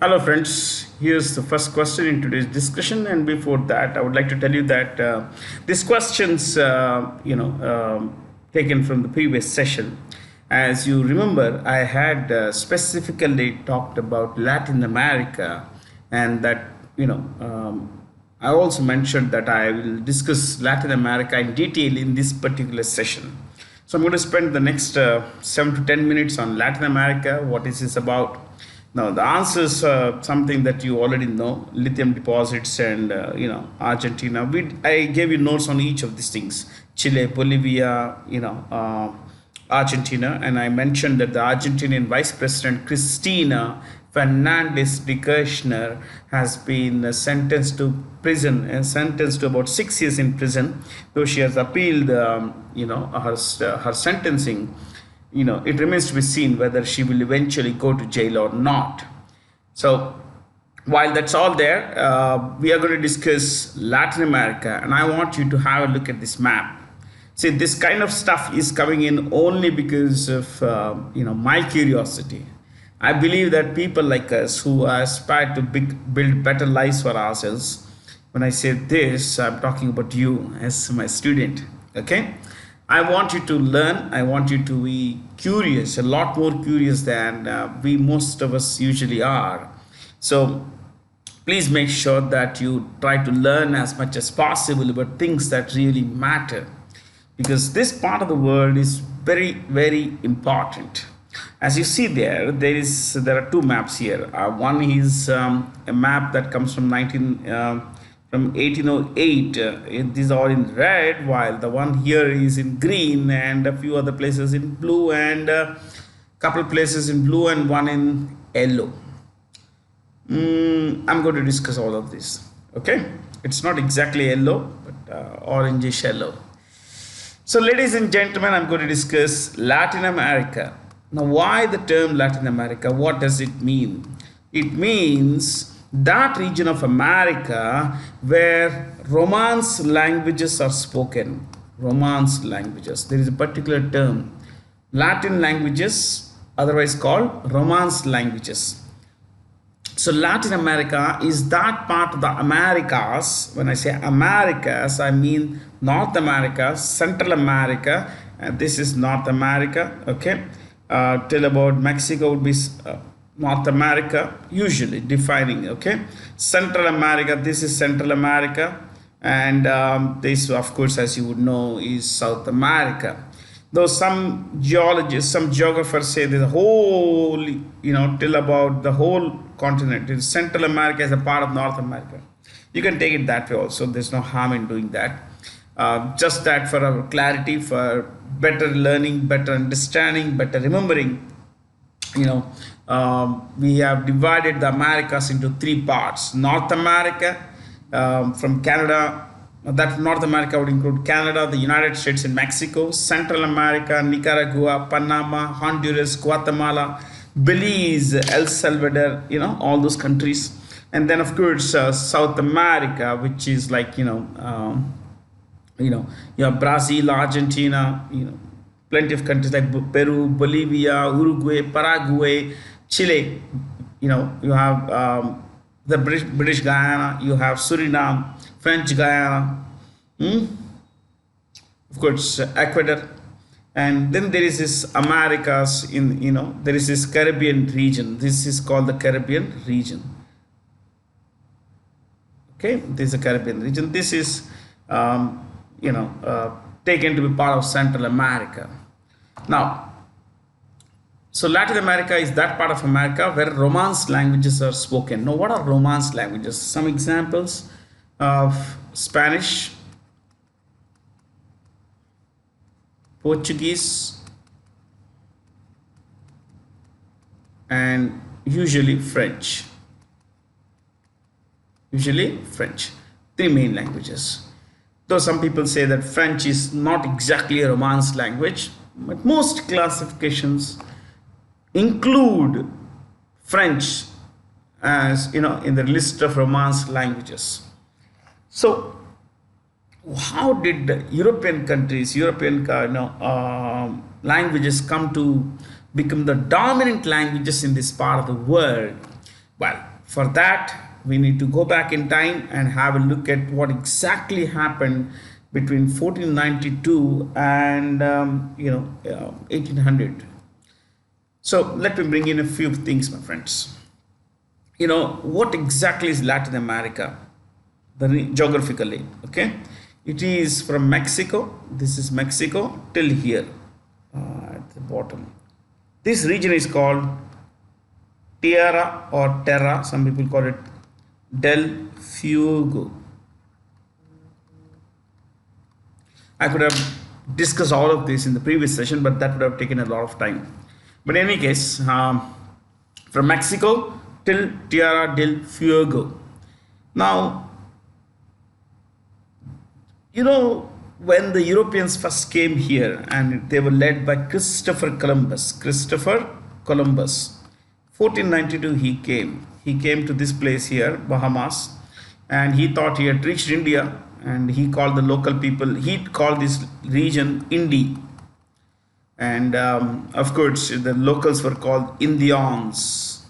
Hello, friends. Here's the first question in today's discussion, and before that, I would like to tell you that these questions, taken from the previous session. As you remember, I had specifically talked about Latin America, and that I also mentioned that I will discuss Latin America in detail in this particular session. So I'm going to spend the next 7 to 10 minutes on Latin America. What is this about? Now the answer is something that you already know: lithium deposits and Argentina. I gave you notes on each of these things: Chile, Bolivia, Argentina, and I mentioned that the Argentinian Vice President Cristina Fernandez de Kirchner has been sentenced to prison and sentenced to about 6 years in prison, though she has appealed, her sentencing. It remains to be seen whether she will eventually go to jail or not. So while that's all there, we are going to discuss Latin America, and I want you to have a look at this map. See, this kind of stuff is coming in only because of my curiosity. I believe that people like us who aspire to build better lives for ourselves. When I say this, I'm talking about you as my student. Okay, I want you to learn. I want you to be curious, a lot more curious than we most of us usually are. So please make sure that you try to learn as much as possible about things that really matter, because this part of the world is very, very important. As you see there are two maps here. One is a map that comes from 1808. These are in red, while the one here is in green, and a few other places in blue, and a couple places in blue, and one in yellow. I'm going to discuss all of this. Okay, it's not exactly yellow, but orangish yellow. So, ladies and gentlemen, I'm going to discuss Latin America. Now, why the term Latin America? What does it mean? It means that region of America where Romance languages are spoken. Romance languages. There is a particular term. Latin languages, otherwise called Romance languages. So Latin America is that part of the Americas. When I say Americas, I mean North America, Central America, and this is North America. Okay, till about Mexico would be North America, usually defining. Okay, Central America, this is Central America, and this, of course, as you would know, is South America. Though some geologists, some geographers say the whole, till about the whole continent, Central America is a part of North America. You can take it that way also. There's no harm in doing that. Just that for our clarity, for better learning, better understanding, better remembering, we have divided the Americas into three parts. North America, from Canada, that North America would include Canada, the United States, and Mexico. Central America, Nicaragua, Panama, Honduras, Guatemala, Belize, El Salvador, all those countries. And then, of course, South America, which is like, you have Brazil, Argentina, plenty of countries like Peru, Bolivia, Uruguay, Paraguay, Chile. You have the British Guyana, you have Suriname, French Guyana, of course, Ecuador, and then there is this Americas there is this Caribbean region. This is called the Caribbean region. Okay, this is a Caribbean region. This is taken to be part of Central America. Now, so Latin America is that part of America where Romance languages are spoken. Now, what are Romance languages? Some examples of Spanish, Portuguese, and usually French. Three main languages. Though some people say that French is not exactly a Romance language, but most classifications include French as in the list of Romance languages. So how did the European countries, languages come to become the dominant languages in this part of the world? Well, for that, we need to go back in time and have a look at what exactly happened between 1492 and 1800. So let me bring in a few things, my friends. What exactly is Latin America? Geographically, okay, it is from Mexico. This is Mexico till here at the bottom. This region is called Tierra or Terra. Some people call it Del Fuego. I could have discussed all of this in the previous session, but that would have taken a lot of time. But in any case, from Mexico till Tierra del Fuego. Now, when the Europeans first came here, and they were led by Christopher Columbus. 1492 he came. He came to this place here, Bahamas, and he thought he had reached India, and he called the local people, he called this region Indi. And of course, the locals were called Indians.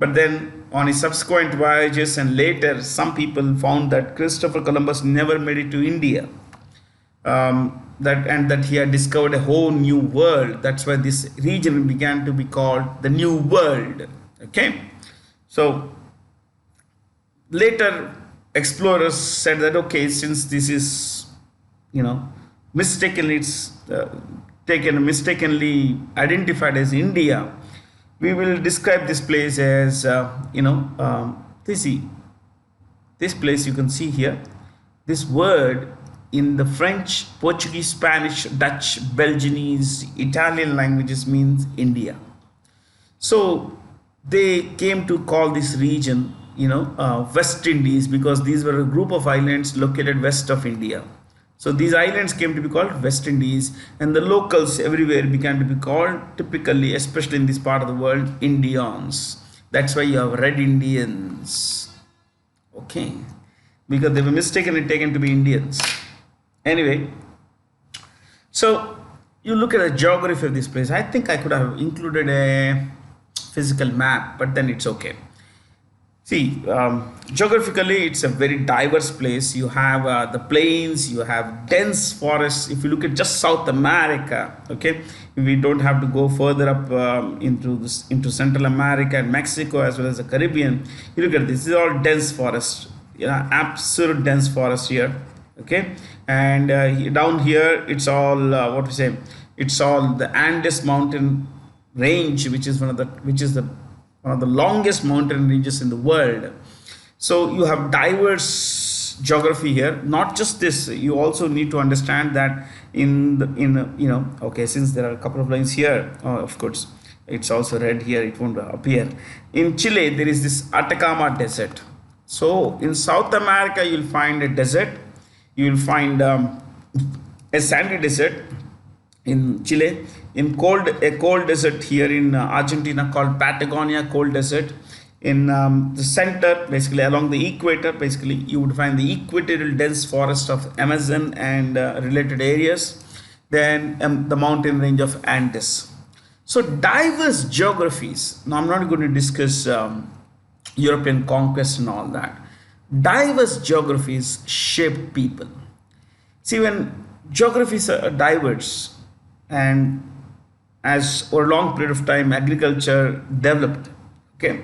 But then on his subsequent voyages and later, some people found that Christopher Columbus never made it to India. That he had discovered a whole new world. That's why this region began to be called the New World. Okay. So later explorers said that, okay, since this is, mistakenly identified as India, we will describe this place as, this place you can see here. This word in the French, Portuguese, Spanish, Dutch, Belgianese, Italian languages means India. So they came to call this region, West Indies, because these were a group of islands located west of India. So these islands came to be called West Indies, and the locals everywhere began to be called, typically, especially in this part of the world, Indians. That's why you have Red Indians. Okay. Because they were mistakenly taken to be Indians. Anyway, so you look at the geography of this place. I think I could have included a physical map, but then it's okay. See, geographically, it's a very diverse place. You have the plains, you have dense forests. If you look at just South America, okay, we don't have to go further up into Central America and Mexico as well as the Caribbean. You look at this is all dense forest, absolute dense forest here, okay. And down here, it's all it's all the Andes mountain range, which is one of the longest mountain ranges in the world. So you have diverse geography here. Not just this, you also need to understand that since there are a couple of lines here, of course it's also red here, it won't appear. In Chile there is this Atacama desert. So in South America you'll find a desert, you will find a sandy desert in Chile, a cold desert here in Argentina called Patagonia cold desert. In the center, basically along the equator, basically you would find the equatorial dense forest of Amazon and related areas. Then the mountain range of Andes. So diverse geographies. Now I'm not going to discuss European conquest and all that. Diverse geographies shape people. See, when geographies are diverse, and as over a long period of time agriculture developed, okay,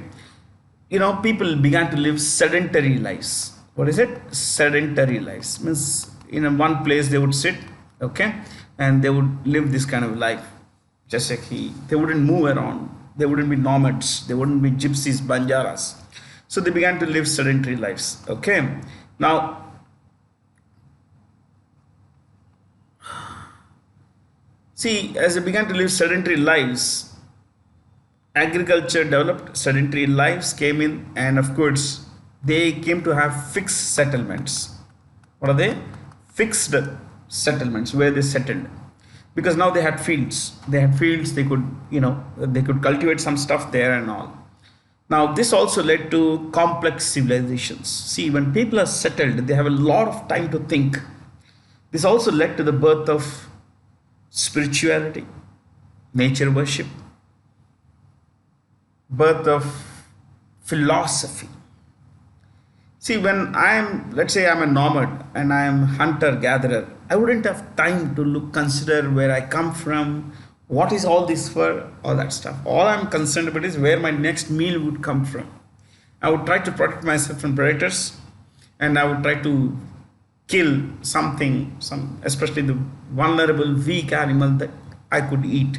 people began to live sedentary lives. What is it? Sedentary lives means in one place they would sit, okay, and they would live this kind of life. Just like they wouldn't move around, they wouldn't be nomads, they wouldn't be gypsies, banjaras. So they began to live sedentary lives, okay. Now see, as they began to live sedentary lives, agriculture developed, sedentary lives came in, and of course, they came to have fixed settlements. What are they? Fixed settlements where they settled. Because now they had fields. They could, they could cultivate some stuff there and all. Now, this also led to complex civilizations. See, when people are settled, they have a lot of time to think. This also led to the birth of spirituality, nature worship, birth of philosophy. See, when let's say I'm a nomad and I'm hunter gatherer, I wouldn't have time to consider where I come from, what is all this for, all that stuff. All I'm concerned about is where my next meal would come from. I would try to protect myself from predators, and I would try to kill something, especially the vulnerable, weak animal that I could eat.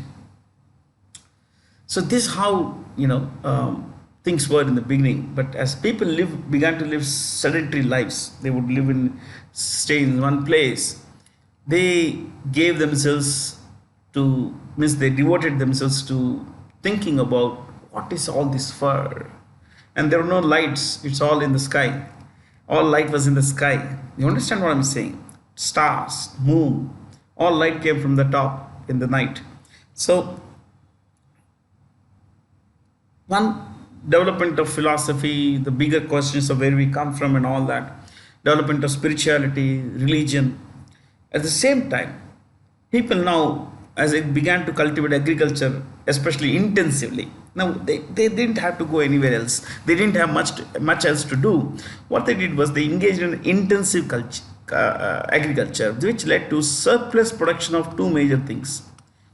So this is how things were in the beginning. But as people began to live sedentary lives, they would stay in one place. They gave themselves they devoted themselves to thinking about what is all this for. And there were no lights; it's all in the sky. All light was in the sky. You understand what I'm saying? Stars, moon, all light came from the top in the night. So one development of philosophy, the bigger questions of where we come from and all that, development of spirituality, religion. At the same time, people now, as they began to cultivate agriculture, especially intensively, now they didn't have to go anywhere else. They didn't have much else to do. What they did was they engaged in intensive agriculture, which led to surplus production of two major things.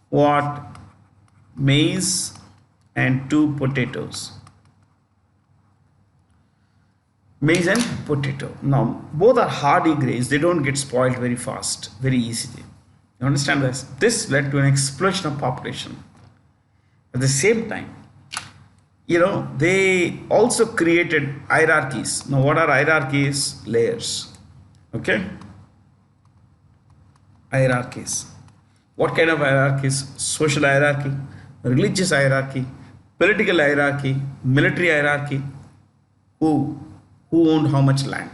What? Maize and two potatoes. Maize and potato. Now, both are hardy grains. They don't get spoiled very fast, very easily. You understand this? This led to an explosion of population. At the same time, they also created hierarchies. Now, what are hierarchies? Layers. Okay? Hierarchies. What kind of hierarchies? Social hierarchy, religious hierarchy, political hierarchy, military hierarchy. Who owned how much land?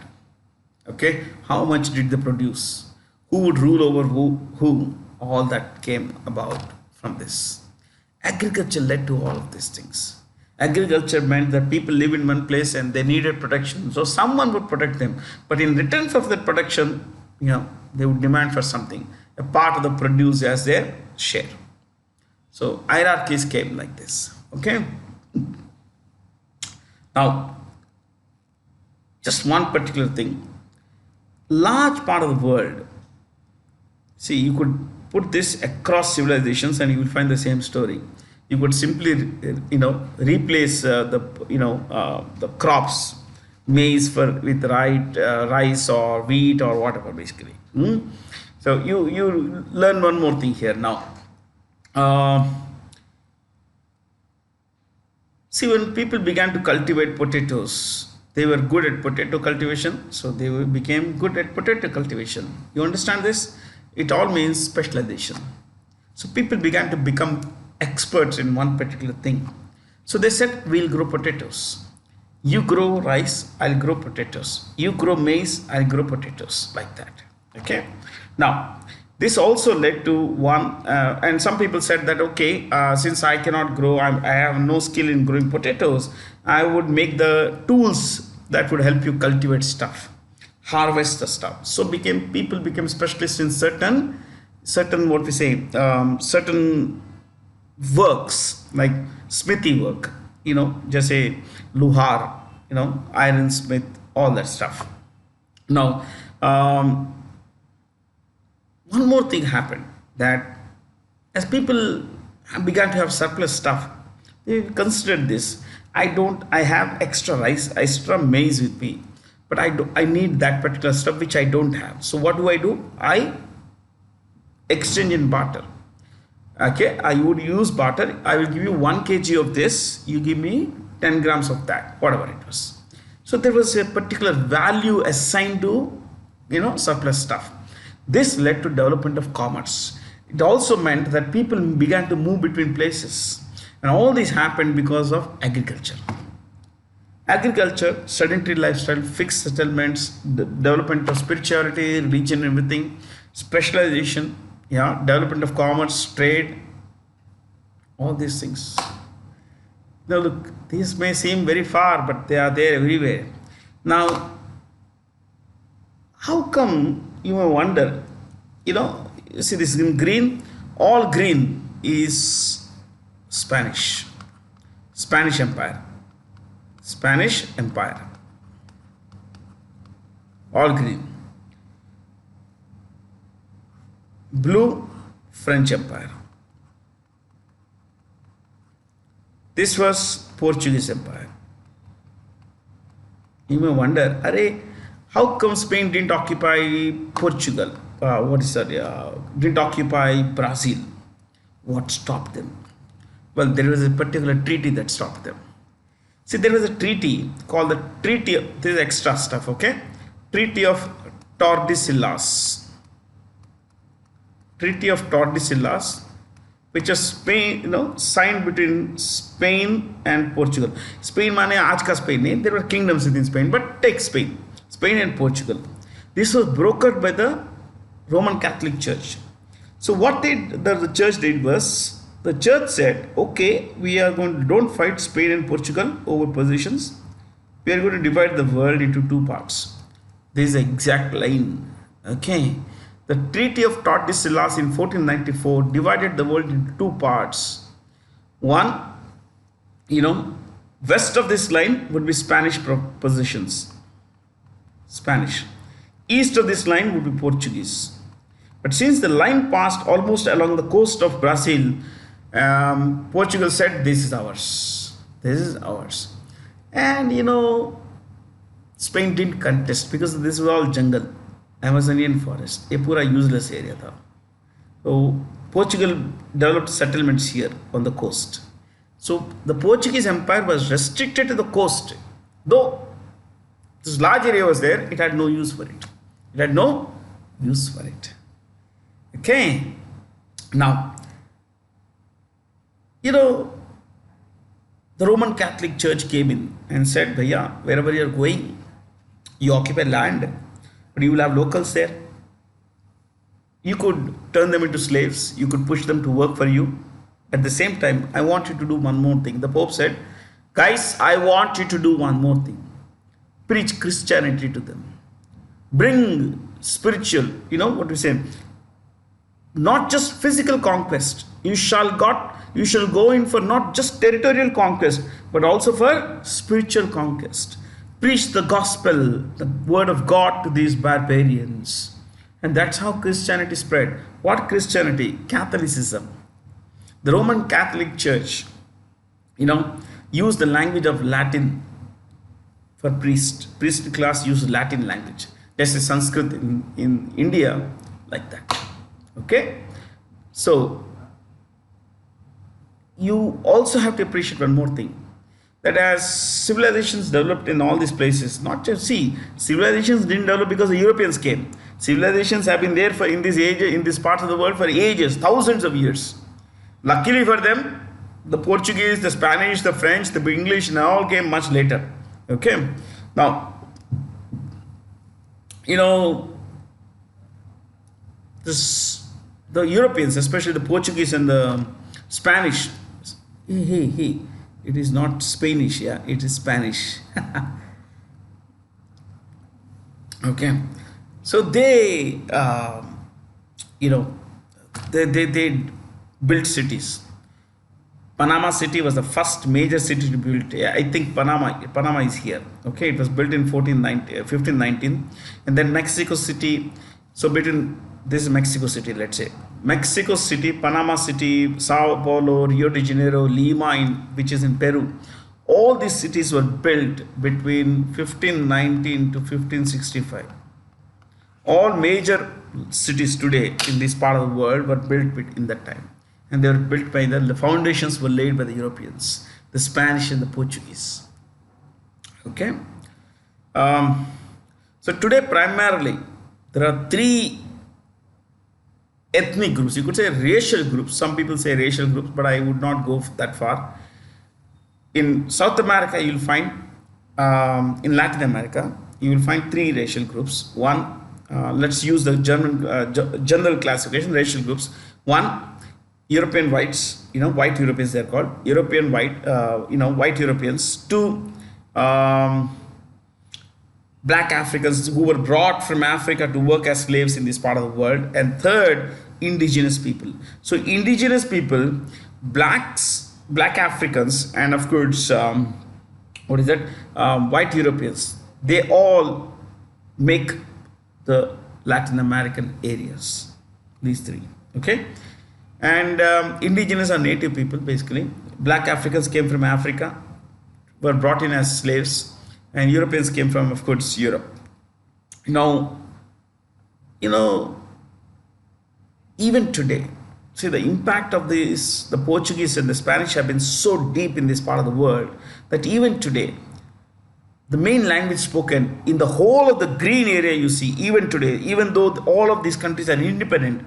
Okay? How much did they produce? Who would rule over who? All that came about from this. Agriculture led to all of these things. Agriculture meant that people live in one place and they needed protection. So someone would protect them. But in return for that protection, they would demand for something. A part of the produce as their share. So hierarchies came like this. Okay? Now, just one particular thing. Large part of the world, see, you could put this across civilizations and you will find the same story. You could simply, replace the crops, maize with rice or wheat or whatever, basically. So you learn one more thing here now. See, when people began to cultivate potatoes, they were good at potato cultivation, so they became good at potato cultivation. You understand this? It all means specialization. So people began to become experts in one particular thing. So they said, we'll grow potatoes. You grow rice, I'll grow potatoes. You grow maize, I'll grow potatoes. Like that. Okay. Now, this also led to one, and some people said that, okay, since I cannot grow, I have no skill in growing potatoes, I would make the tools that would help you cultivate stuff, harvest the stuff. So people became specialists in certain certain works, like smithy work, just say luhar, ironsmith, all that stuff. Now, one more thing happened, that as people began to have surplus stuff, they considered this. I have extra rice, extra maize with me, but I need that particular stuff which I don't have. So what do? I exchange in barter. Okay, I would use barter. I will give you 1 kg of this, you give me 10 grams of that, whatever it was. So there was a particular value assigned to, surplus stuff. This led to development of commerce. It also meant that people began to move between places. And all this happened because of agriculture. Agriculture, sedentary lifestyle, fixed settlements, the development of spirituality, religion, everything, specialization, development of commerce, trade, all these things. Now look, these may seem very far, but they are there everywhere. Now, how come, you may wonder, you see this in green, all green is Spanish Empire. Spanish Empire. All green. Blue, French Empire. This was Portuguese Empire. You may wonder, Array, how come Spain didn't occupy Portugal? Didn't occupy Brazil? What stopped them? Well, there was a particular treaty that stopped them. See, there was a treaty called the Treaty of, this is extra stuff, okay? Treaty of Tordesillas. Treaty of Tordesillas, which was Spain, signed between Spain and Portugal. Spain mane aaj ka Spain nahi, there were kingdoms within Spain, but take Spain and Portugal. This was brokered by the Roman Catholic Church. So what the church did was, the church said, okay, don't fight Spain and Portugal over positions. We are going to divide the world into two parts. This is the exact line. Okay. The Treaty of Tordesillas in 1494 divided the world into two parts. One, west of this line would be Spanish positions. Spanish. East of this line would be Portuguese. But since the line passed almost along the coast of Brazil, Portugal said, this is ours. This is ours. And Spain didn't contest because this was all jungle. Amazonian forest, a pura useless area tha. So Portugal developed settlements here on the coast. So the Portuguese Empire was restricted to the coast. Though this large area was there, it had no use for it. It had no use for it. Okay. Now, the Roman Catholic Church came in and said, Bhaiya, wherever you are going, you occupy land, but you will have locals there. You could turn them into slaves. You could push them to work for you. At the same time, I want you to do one more thing. The Pope said, guys, I want you to do one more thing. Preach Christianity to them. Bring spiritual, what we say, not just physical conquest. You shall go in for not just territorial conquest, but also for spiritual conquest. Preach the gospel, the word of God to these barbarians. And that's how Christianity spread. What Christianity? Catholicism. The Roman Catholic Church, used the language of Latin for priest. Priest class used Latin language. There's a Sanskrit in India like that. Okay? So, you also have to appreciate one more thing. That as civilizations developed in all these places, not just civilizations didn't develop because the Europeans came. Civilizations have been there in this part of the world for ages, thousands of years. Luckily for them, the Portuguese, the Spanish, the French, the English, and all came much later. Okay. Now, the Europeans, especially the Portuguese and the Spanish, hey. It is not Spanish, yeah, it is Spanish. Okay. So they, they built cities. Panama City was the first major city to build. I think Panama is here. Okay, it was built in 1519. And then Mexico City. So this is Mexico City, let's say. Mexico City, Panama City, Sao Paulo, Rio de Janeiro, Lima, which is in Peru. All these cities were built between 1519 to 1565. All major cities today in this part of the world were built in that time. And they were built by the foundations were laid by the Europeans, the Spanish and the Portuguese. Okay. So today primarily there are three ethnic groups. You could say racial groups. Some people say racial groups, but I would not go that far. In South America, you will find, in Latin America, you will find three racial groups. One, let's use the general classification, racial groups. One, European whites, white Europeans they're called. European white, white Europeans. Two, black Africans who were brought from Africa to work as slaves in this part of the world. And third, indigenous people. So indigenous people, black Africans, and of course what is that? White Europeans. They all make the Latin American areas. These three. Okay. And indigenous are native people basically. Black Africans came from Africa, were brought in as slaves, and Europeans came from, of course, Europe. Now, you know, even today, see the impact of this, the Portuguese and the Spanish have been so deep in this part of the world that even today, the main language spoken in the whole of the green area, you see, even today, even though all of these countries are independent,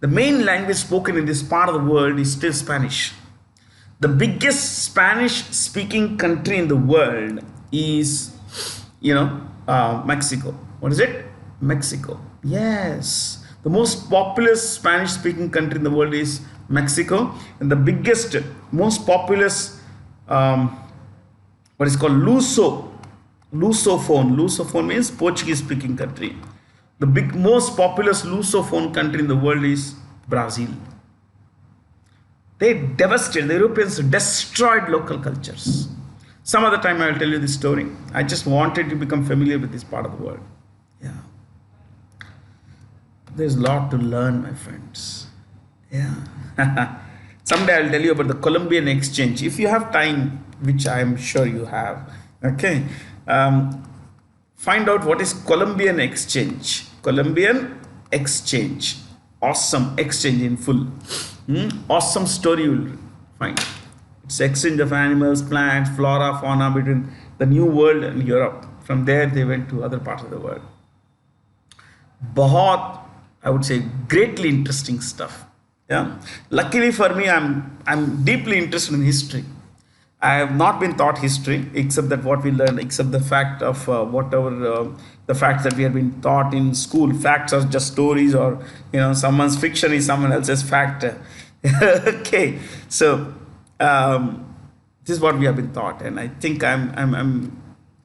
the main language spoken in this part of the world is still Spanish. The biggest Spanish speaking country in the world is, Mexico. What is it? Mexico. Yes. The most populous Spanish speaking country in the world is Mexico. And the biggest, most populous, what is called Lusophone. Lusophone means Portuguese speaking country. The most populous Lusophone country in the world is Brazil. They devastated, the Europeans destroyed local cultures. Some other time I will tell you this story. I just wanted to become familiar with this part of the world. Yeah. There's a lot to learn, my friends. Yeah. Someday I'll tell you about the Columbian exchange. If you have time, which I'm sure you have, okay. Find out what is Columbian exchange. Columbian exchange. Awesome exchange in full. Awesome story you will find. It's exchange of animals, plants, flora, fauna between the New World and Europe. From there they went to other parts of the world. Bahut, I would say, greatly interesting stuff. Yeah. Luckily for me, I'm deeply interested in history. I have not been taught history except that what we learned, except the fact of the facts that we have been taught in school. Facts are just stories, or someone's fiction is someone else's fact. Okay, so this is what we have been taught, and I think I'm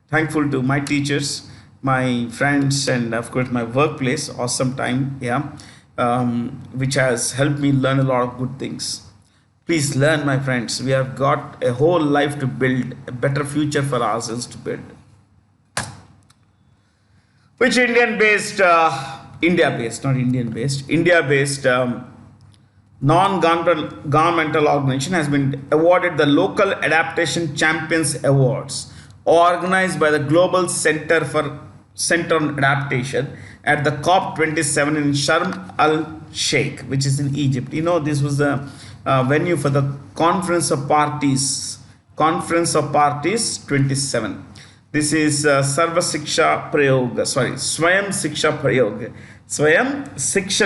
thankful to my teachers, my friends, and of course my workplace. Awesome time, yeah, which has helped me learn a lot of good things. Please learn, my friends. We have got a whole life to build, a better future for ourselves to build. Which India-based, non-governmental organization has been awarded the Local Adaptation Champions Awards, organized by the Global Center on Adaptation at the COP27 in Sharm el-Sheikh, which is in Egypt. This was the venue for the Conference of Parties 27. This is Swayam Shiksha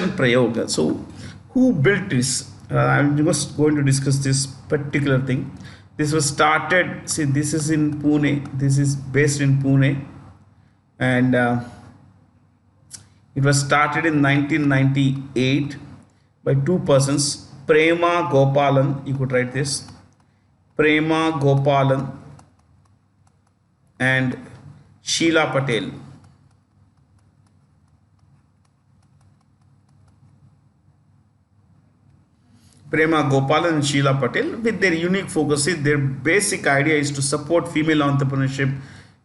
Prayog. So who built this? I'm just going to discuss this particular thing. This was started, see, this is in Pune. This is based in Pune, and it was started in 1998 by two persons, Prema Gopalan, you could write this, Prema Gopalan and Sheila Patel. Prema Gopalan and Sheila Patel, with their unique focus, their basic idea is to support female entrepreneurship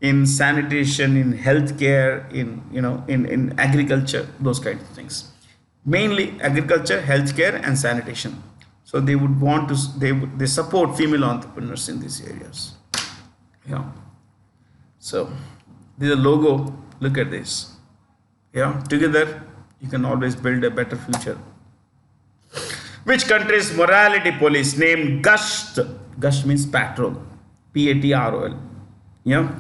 in sanitation, in healthcare, in agriculture, those kinds of things. Mainly agriculture, healthcare, and sanitation. So they would want to, they support female entrepreneurs in these areas. Yeah. So this is a logo. Look at this. Yeah. Together you can always build a better future. Which country's morality police named Gasht? Gasht means patrol. Patrol. Yeah.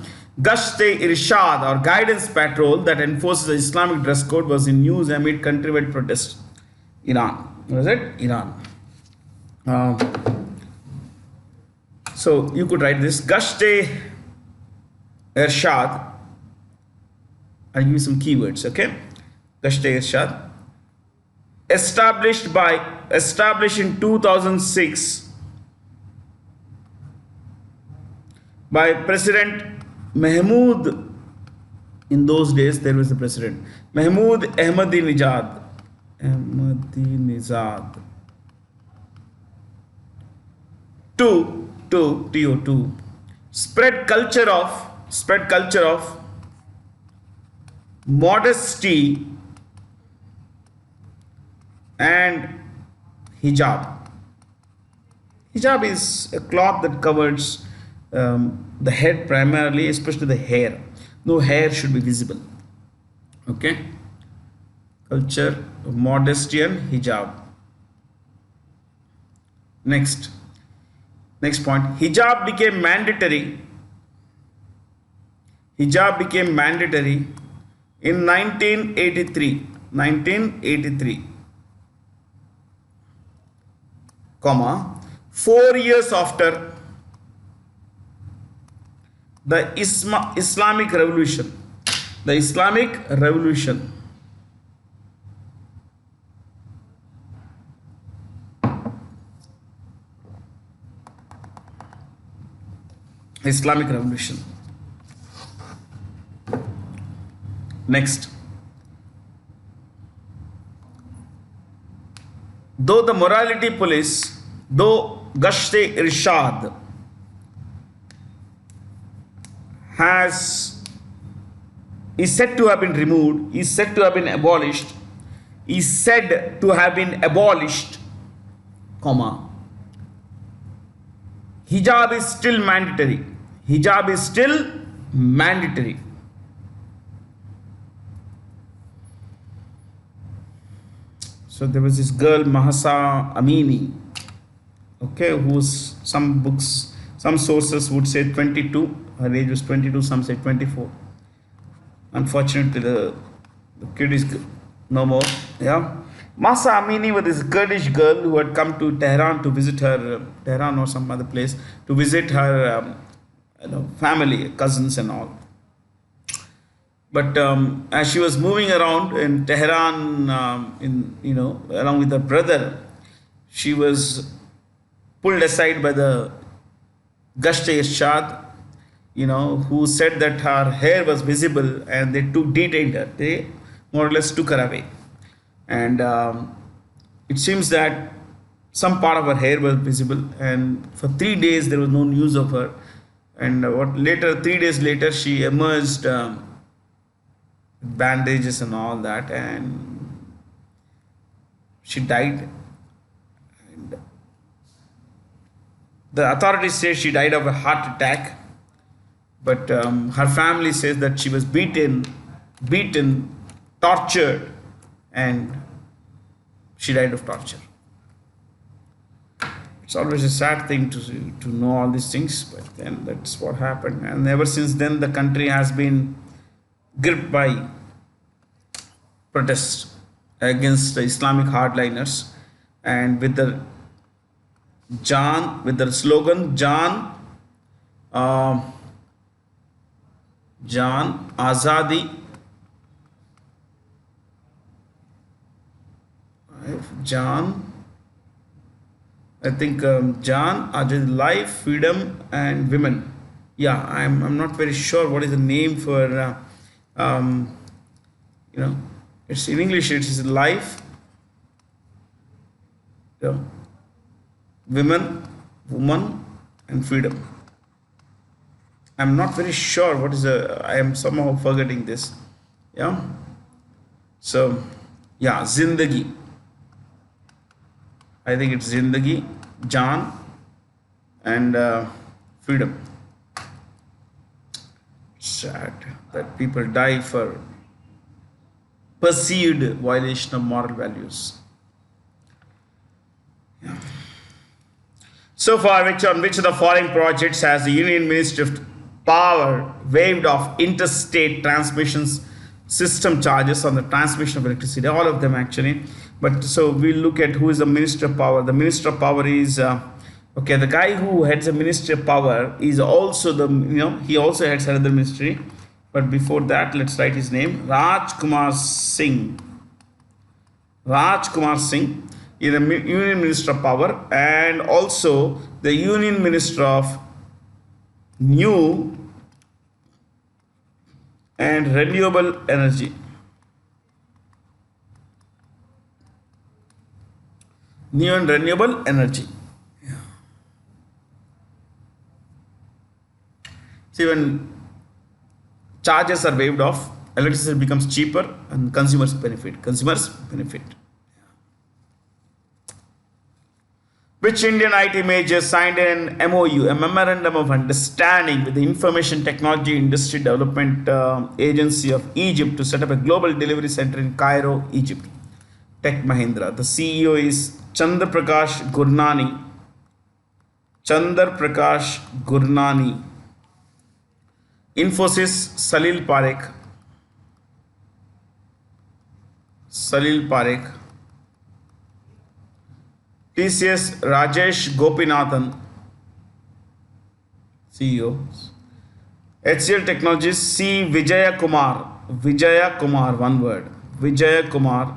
Gasht-e-Irshad, or guidance patrol that enforces the Islamic dress code, was in news amid countrywide protests. Iran. What is it? Iran. So you could write this. Gasht-e-Irshad. I'll give you some keywords, okay? Gasht-e-Irshad. Established in 2006 by President Mahmoud. In those days there was a president, Mahmoud Ahmadinejad. TO2 spread culture of modesty and hijab. Hijab is a cloth that covers the head primarily, especially the hair. No hair should be visible. Okay. Culture of modesty and hijab. Next point. Hijab became mandatory. Hijab became mandatory in 1983. 1983. Comma. 4 years after the Islamic Revolution. The Islamic Revolution. Islamic Revolution. Next. Though the morality police, though Gashte-e-Irshad is said to have been removed, is said to have been abolished, comma, hijab is still mandatory. Hijab is still mandatory. So there was this girl Mahsa Amini, okay, who's some sources would say 22. Her age was 22. Some say 24. Unfortunately, the kid is no more. Yeah, Mahsa Amini was this Kurdish girl who had come to Tehran to visit her Tehran or some other place to visit her family, cousins and all. But as she was moving around in Tehran, along with her brother, she was pulled aside by the Gashte-e-Irshad, who said that her hair was visible, and they detained her. They more or less took her away, and it seems that some part of her hair was visible, and for 3 days there was no news of her. And 3 days later, she emerged. Bandages and all that, and she died. And the authorities say she died of a heart attack, but her family says that she was beaten, tortured, and she died of torture. It's always a sad thing to know all these things, but then that's what happened. And ever since then, the country has been gripped by protests against the Islamic hardliners, and with the slogan Jan Azadi, Jan Azadi, life, freedom, and women. Yeah, I'm not very sure what is the name for. It's in English. It is life, woman, and freedom. I'm not very sure what is I am somehow forgetting this. Yeah. So, yeah, Zindagi. I think it's Zindagi, Jaan, and freedom. Sad that people die for perceived violation of moral values. Yeah. So far, on which of the following projects has the Union Ministry of Power waived off interstate transmissions system charges on the transmission of electricity? All of them actually. But so we'll look at who is the Minister of Power. The Minister of Power is the guy who heads the Ministry of Power is also he also heads another ministry. But before that, let's write his name. Raj Kumar Singh. Raj Kumar Singh is the Union Minister of Power and also the Union Minister of New and Renewable Energy. New and Renewable Energy. See, when charges are waived off, electricity becomes cheaper and consumers benefit. Consumers benefit. Which Indian IT major signed an MOU, a Memorandum of Understanding, with the Information Technology Industry Development Agency of Egypt to set up a global delivery center in Cairo, Egypt? Tech Mahindra. The CEO is Chandra Prakash Gurnani. Chandra Prakash Gurnani. Infosys Salil Parekh. Salil Parekh. TCS Rajesh Gopinathan, CEO. HCL Technologies C Vijaya Kumar. Vijaya Kumar, one word. Vijaya Kumar.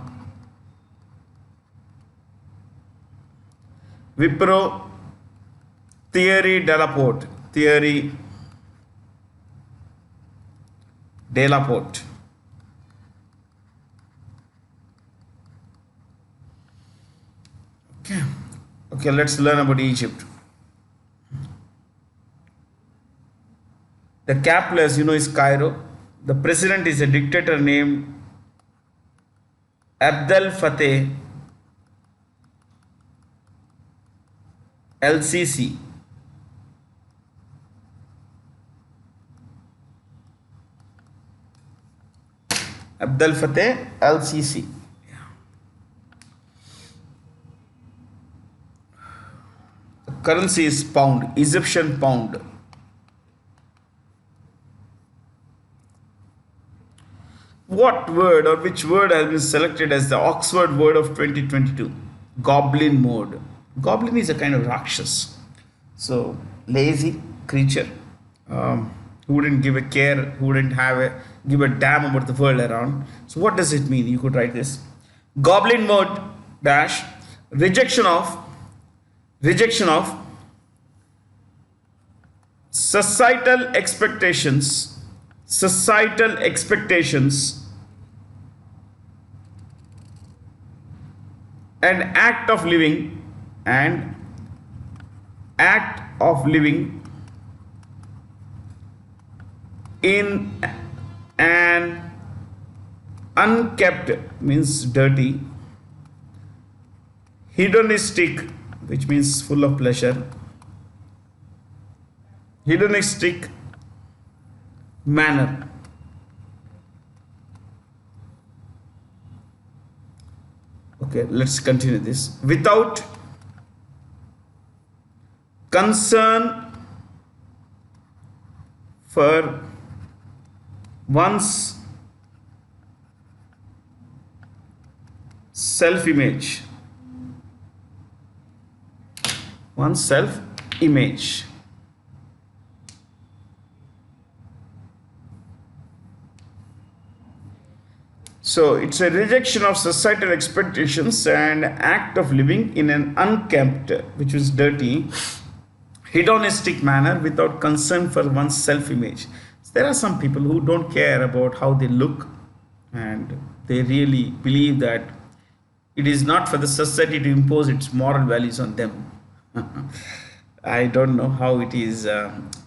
Wipro Thierry Delaporte. Thierry Delaporte. Okay, let's learn about Egypt. The capital, as you know, is Cairo. The president is a dictator named Abdel Fattah LCC. Abdel Fattah LCC. Currency is pound, Egyptian pound. What word or which word has been selected as the Oxford word of 2022? Goblin mode. Goblin is a kind of Rakshas. So, lazy creature who wouldn't give a care, who wouldn't give a damn about the world around. So, what does it mean? You could write this. Goblin mode dash rejection of societal expectations and act of living in an unkept, means dirty, hedonistic, which means full of pleasure, hedonistic manner. Okay, let's continue this. Without concern for one's self-image. One's self-image. So it's a rejection of societal expectations and act of living in an unkempt, which is dirty, hedonistic manner without concern for one's self-image. So there are some people who don't care about how they look, and they really believe that it is not for the society to impose its moral values on them. I don't know how it is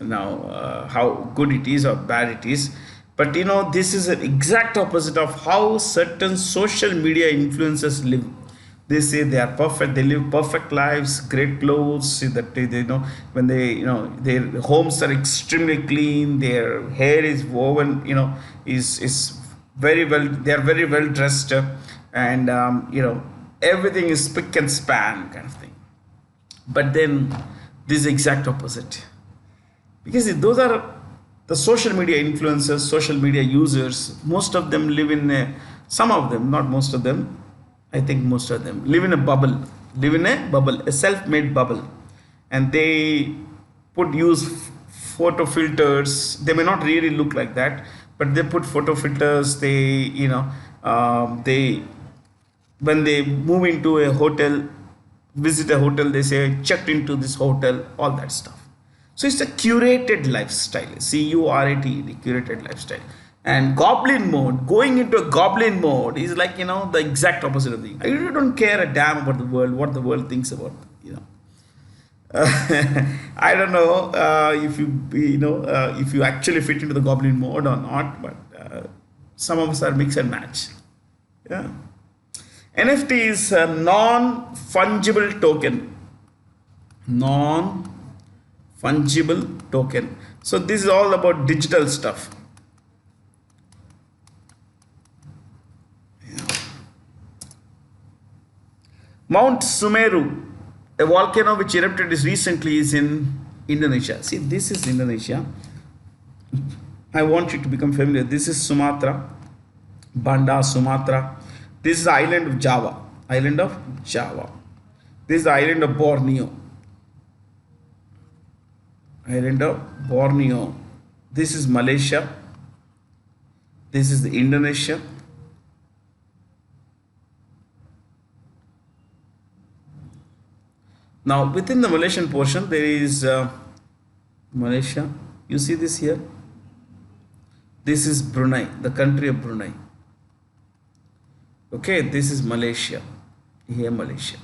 now, how good it is or bad it is. But you know, this is an exact opposite of how certain social media influencers live. They say they are perfect, they live perfect lives, great clothes, that they you know, when they, you know, their homes are extremely clean, their hair is woven, you know, is very well, they are very well dressed, and you know, everything is spick and span kind of thing. But then this is exact opposite, because those are the social media influencers, social media users. Most of them live in some of them, not most of them, I think most of them live in a bubble, a self-made bubble, and they use photo filters. They may not really look like that, but they put photo filters. They, you know, they, when they move into a hotel, visit a hotel, they say checked into this hotel, all that stuff. So it's a curated lifestyle, C-U-R-A-T, the curated lifestyle. And goblin mode, going into a goblin mode is like, you know, the exact opposite of the thing. I really don't care a damn about the world, what the world thinks about, you know. I don't know if if you actually fit into the goblin mode or not, but some of us are mix and match. Yeah. NFT is a non-fungible token. Non-fungible token. So this is all about digital stuff. Mount Sumeru, a volcano which erupted recently, is in Indonesia. See, this is Indonesia. I want you to become familiar. This is Sumatra, Banda, Sumatra. This is the island of Java. Island of Java. This is the island of Borneo. Island of Borneo. This is Malaysia. This is the Indonesia. Now within the Malaysian portion there is Malaysia. You see this here. This is Brunei, the country of Brunei. Okay, this is Malaysia. Here Malaysia.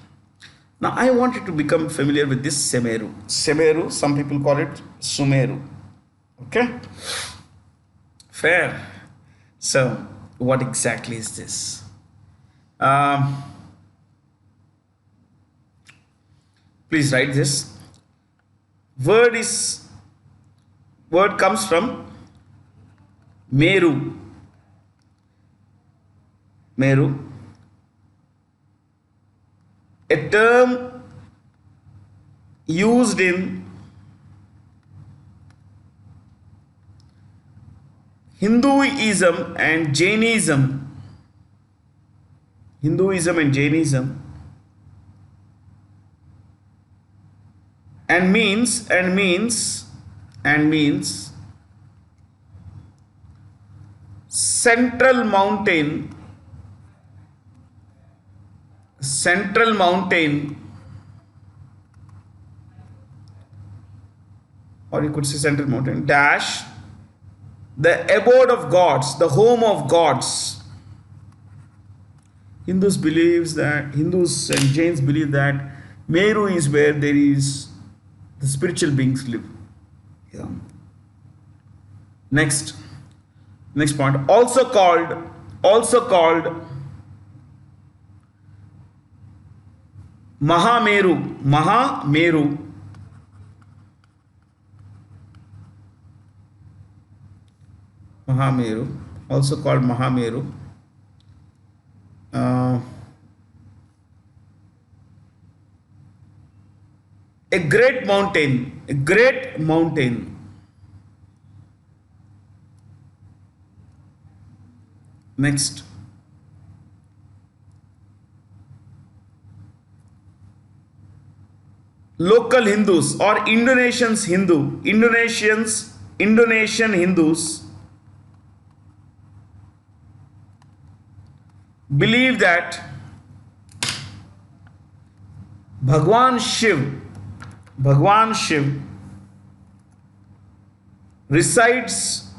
Now I want you to become familiar with this Semeru. Semeru, some people call it Sumeru. Okay, fair. So what exactly is this? Please write this. Word comes from Meru. Meru. A term used in Hinduism and Jainism. Hinduism and Jainism. And means central mountain, or you could say central mountain dash, the abode of gods, the home of gods. Hindus and Jains believe that Meru is where there is the spiritual beings live. Yeah. Next point. Also called Mahameru. Also called Mahameru. A great mountain. Next. Local Hindus or Indonesian Hindus believe that Bhagwan Shiv resides,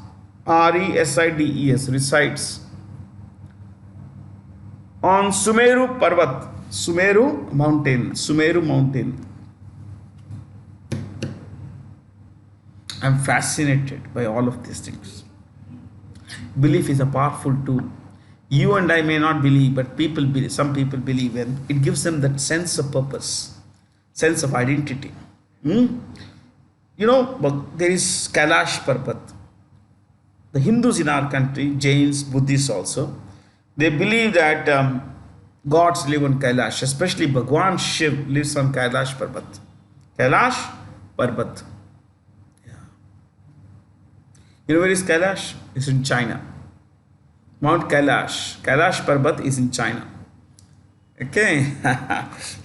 resides on Sumeru Parvat, Sumeru mountain. I'm fascinated by all of these things. Belief is a powerful tool. You and I may not believe, but some people believe, and it gives them that sense of purpose, sense of identity. But there is Kailash Parvat. The Hindus in our country, Jains, Buddhists also, they believe that gods live on Kailash, especially Bhagwan Shiv lives on Kailash Parvat. Kailash Parvat. Yeah. You know where is Kailash? It's in China. Mount Kailash Parvat is in China. Okay,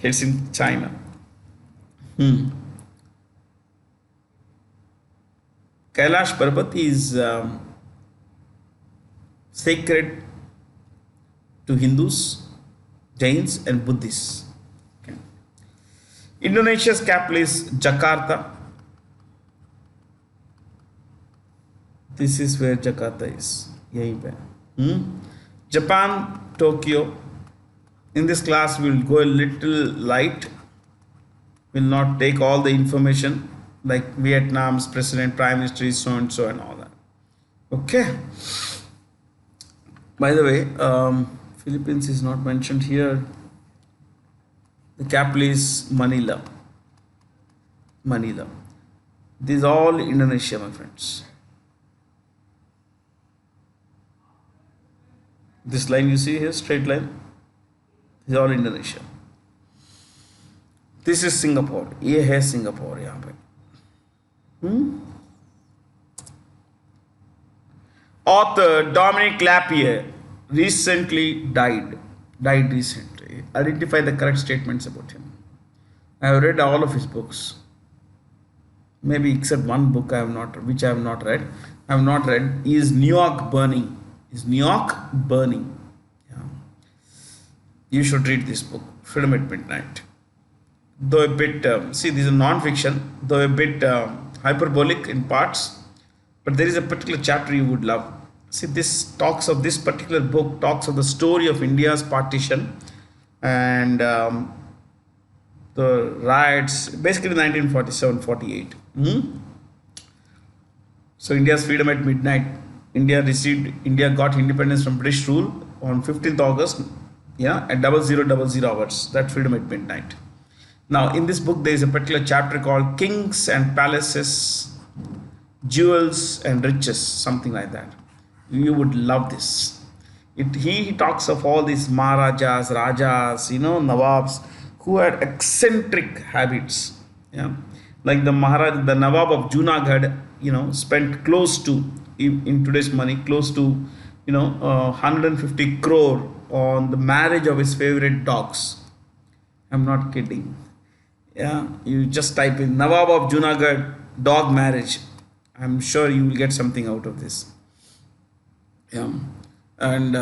it's in China. Kailash Parvat is sacred to Hindus, Jains and Buddhists. Okay. Indonesia's capital is Jakarta. This is where Jakarta is. Japan, Tokyo. In this class we will go a little light. will not take all the information like Vietnam's president, prime minister is so and so and all that. Okay. By the way, Philippines is not mentioned here. The capital is Manila. Manila. This is all Indonesia, my friends. This line you see here, straight line, this is all Indonesia. This is Singapore. ये है Singapore यहाँ पे. Author Dominic Lapierre recently died. Died recently. Identify the correct statements about him. I have read all of his books. Maybe except one book which I have not read. I have not read. Is New York Burning. Is New York Burning. Yeah. You should read this book, Freedom at Midnight. Though a bit, see, this is non-fiction, though a bit hyperbolic in parts, but there is a particular chapter you would love. See, this particular book talks of the story of India's partition and the riots, basically 1947-48. So India's freedom at midnight. India got independence from British rule on 15th August, yeah, at 0000 hours. That freedom at midnight. Now, in this book, there is a particular chapter called Kings and Palaces, Jewels and Riches, something like that. You would love this. He talks of all these Maharajas, Rajas, Nawabs, who had eccentric habits. Yeah, like the Nawab of Junagadh, spent close to, in today's money, close to, 150 crore on the marriage of his favorite dogs. I'm not kidding. Yeah, you just type in Nawab of Junagadh dog marriage. I'm sure you will get something out of this. Yeah, and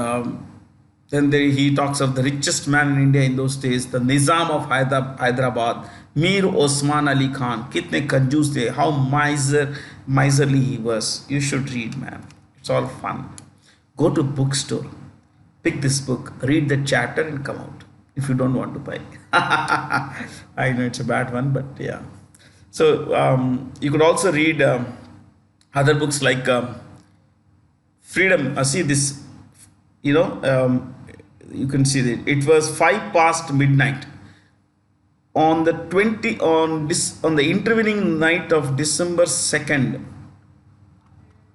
then he talks of the richest man in India in those days, the Nizam of Hyderabad, Mir Osman Ali Khan. Kitne kanjoos the, how miserly he was. You should read, man. It's all fun. Go to bookstore, pick this book, read the chapter, and come out. If you don't want to buy. I know it's a bad one, but yeah. So you could also read other books like Freedom. See this, you can see that it was 5 past midnight on the on the intervening night of December 2nd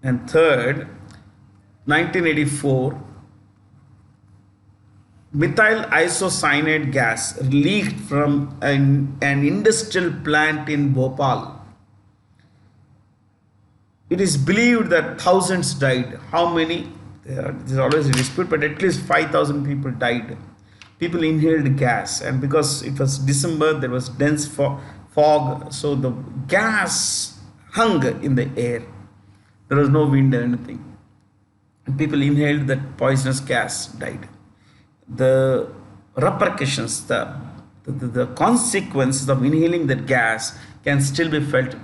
and 3rd, 1984. Methyl isocyanate gas leaked from an industrial plant in Bhopal. It is believed that thousands died. How many? There's always a dispute, but at least 5,000 people died. People inhaled gas, and because it was December, there was dense fog, so the gas hung in the air. There was no wind or anything. And people inhaled that poisonous gas, died. The repercussions, the consequences of inhaling that gas can still be felt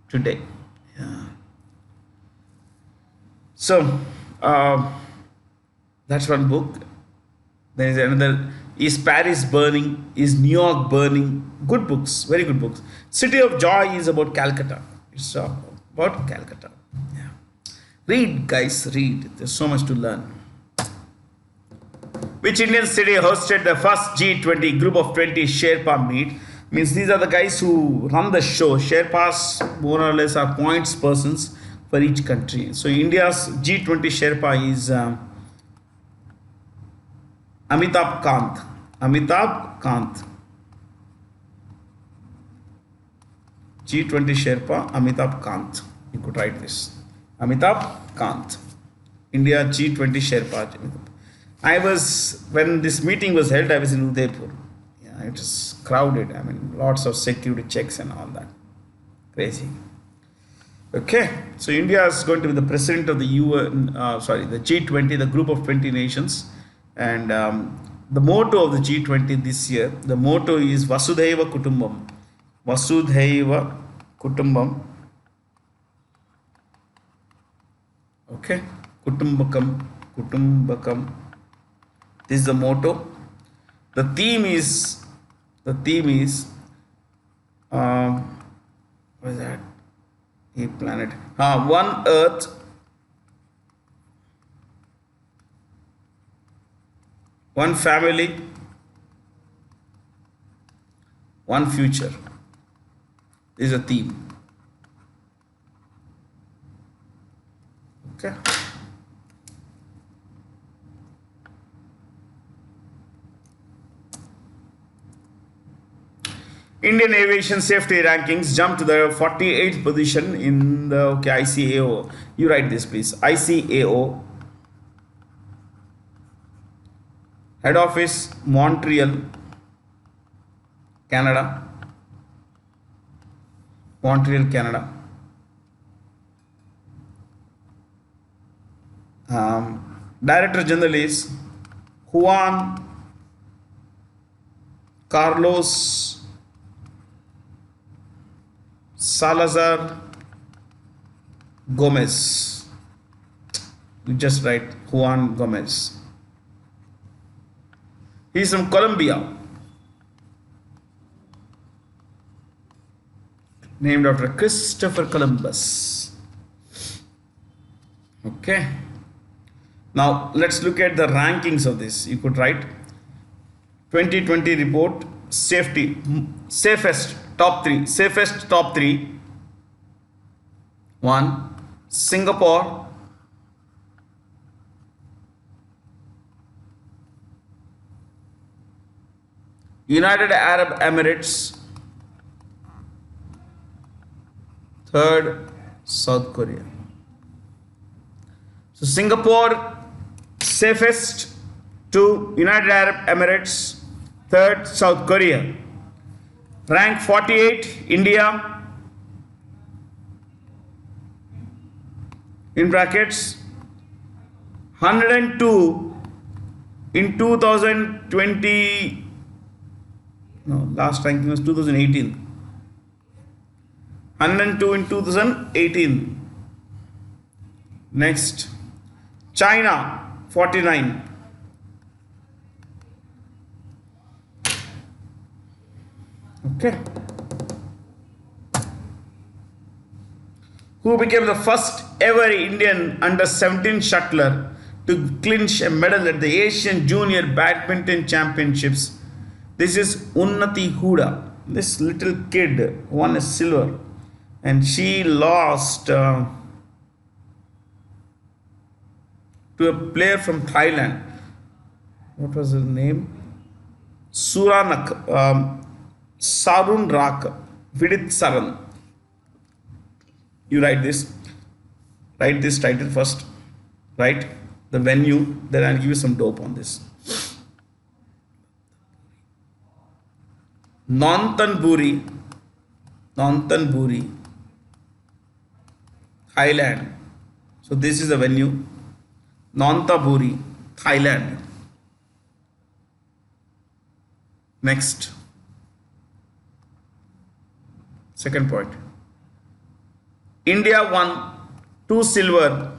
today. Yeah. So that's one book. There is another. Is Paris Burning? Is New York Burning? Good books, very good books. City of Joy is about Calcutta. It's about Calcutta. Yeah. Read, guys, read. There's so much to learn. Which Indian city hosted the first G20 group of 20 Sherpa meet? Means these are the guys who run the show. Sherpas more or less are points persons for each country. So India's G20 Sherpa is Amitabh Kant. Amitabh Kant. G20 Sherpa Amitabh Kant. You could write this. Amitabh Kant. India G20 Sherpa. When this meeting was held, I was in Udaipur. Yeah, it was crowded. I mean, lots of security checks and all that. Crazy. Okay, so India is going to be the president of the the G20, the group of 20 nations. And the motto of the G20 this year, the motto is Vasudhaiva Kutumbam. Vasudhaiva Kutumbam. Okay, Kutumbakam. This is the motto. The theme is What is that? A planet. One Earth, one family, one future is a theme. Okay. Indian aviation safety rankings jumped to the 48th position in the ICAO. You write this, please. ICAO. Head office Montreal, Canada. Montreal, Canada. Director General is Juan Carlos Salazar Gomez. You just write Juan Gomez. He is from Colombia. Named after Christopher Columbus. Okay. Now let's look at the rankings of this. You could write 2020 report safety safest top 3. Safest top 3. 1. Singapore. United Arab Emirates. 3rd, South Korea. So Singapore safest, 2 United Arab Emirates, 3rd South Korea. Rank 48 India, in brackets 102 in 2020. No, last ranking was 2018. 102 in 2018. Next, China 49. Okay. Who became the first ever Indian under 17 shuttler to clinch a medal at the Asian Junior Badminton Championships? This is Unnati Huda. This little kid won a silver, and she lost to a player from Thailand. What was his name? Sarun Rak, Vidit Saran. You write this title first, write the venue, then I'll give you some dope on this. Nonthaburi, Thailand. So this is the venue, Nonthaburi, Thailand. Next, second point. India won 2 silver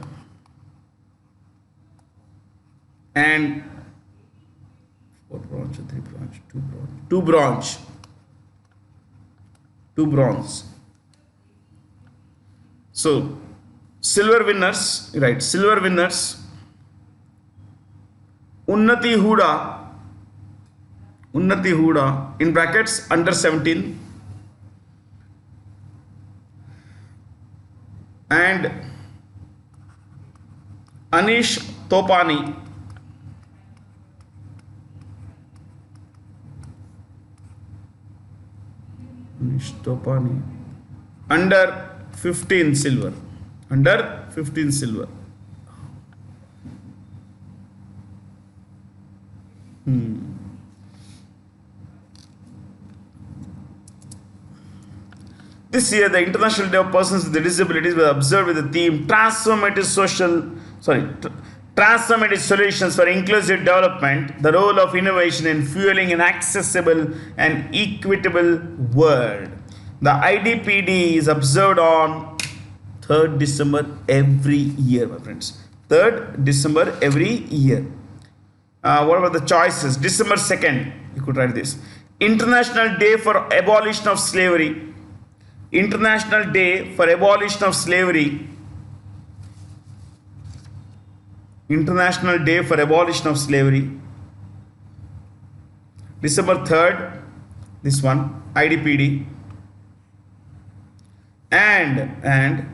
and 4 bronze, 3 bronze, 2 bronze, 2 bronze, 2 bronze. So silver winners, right? Silver winners. Unnati Huda in brackets under 17, and Anish Topani under 15 silver. This year, the International Day of Persons with Disabilities was observed with the theme Transformative Solutions for Inclusive Development, the role of innovation in fueling an accessible and equitable world. The IDPD is observed on 3rd December every year, my friends. 3rd December every year. What about the choices? December 2nd, you could write this. International Day for Abolition of Slavery. International Day for Abolition of Slavery. International Day for Abolition of Slavery. December 3rd, this one, IDPD. And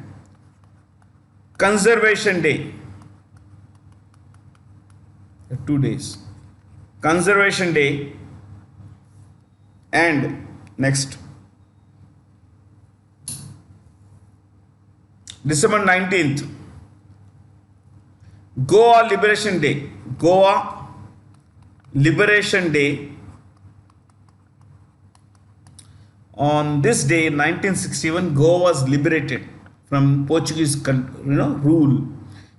Conservation Day. 2 days. Conservation Day. And next, December 19th, Goa Liberation Day. Goa Liberation Day. On this day, 1961, Goa was liberated from Portuguese, rule,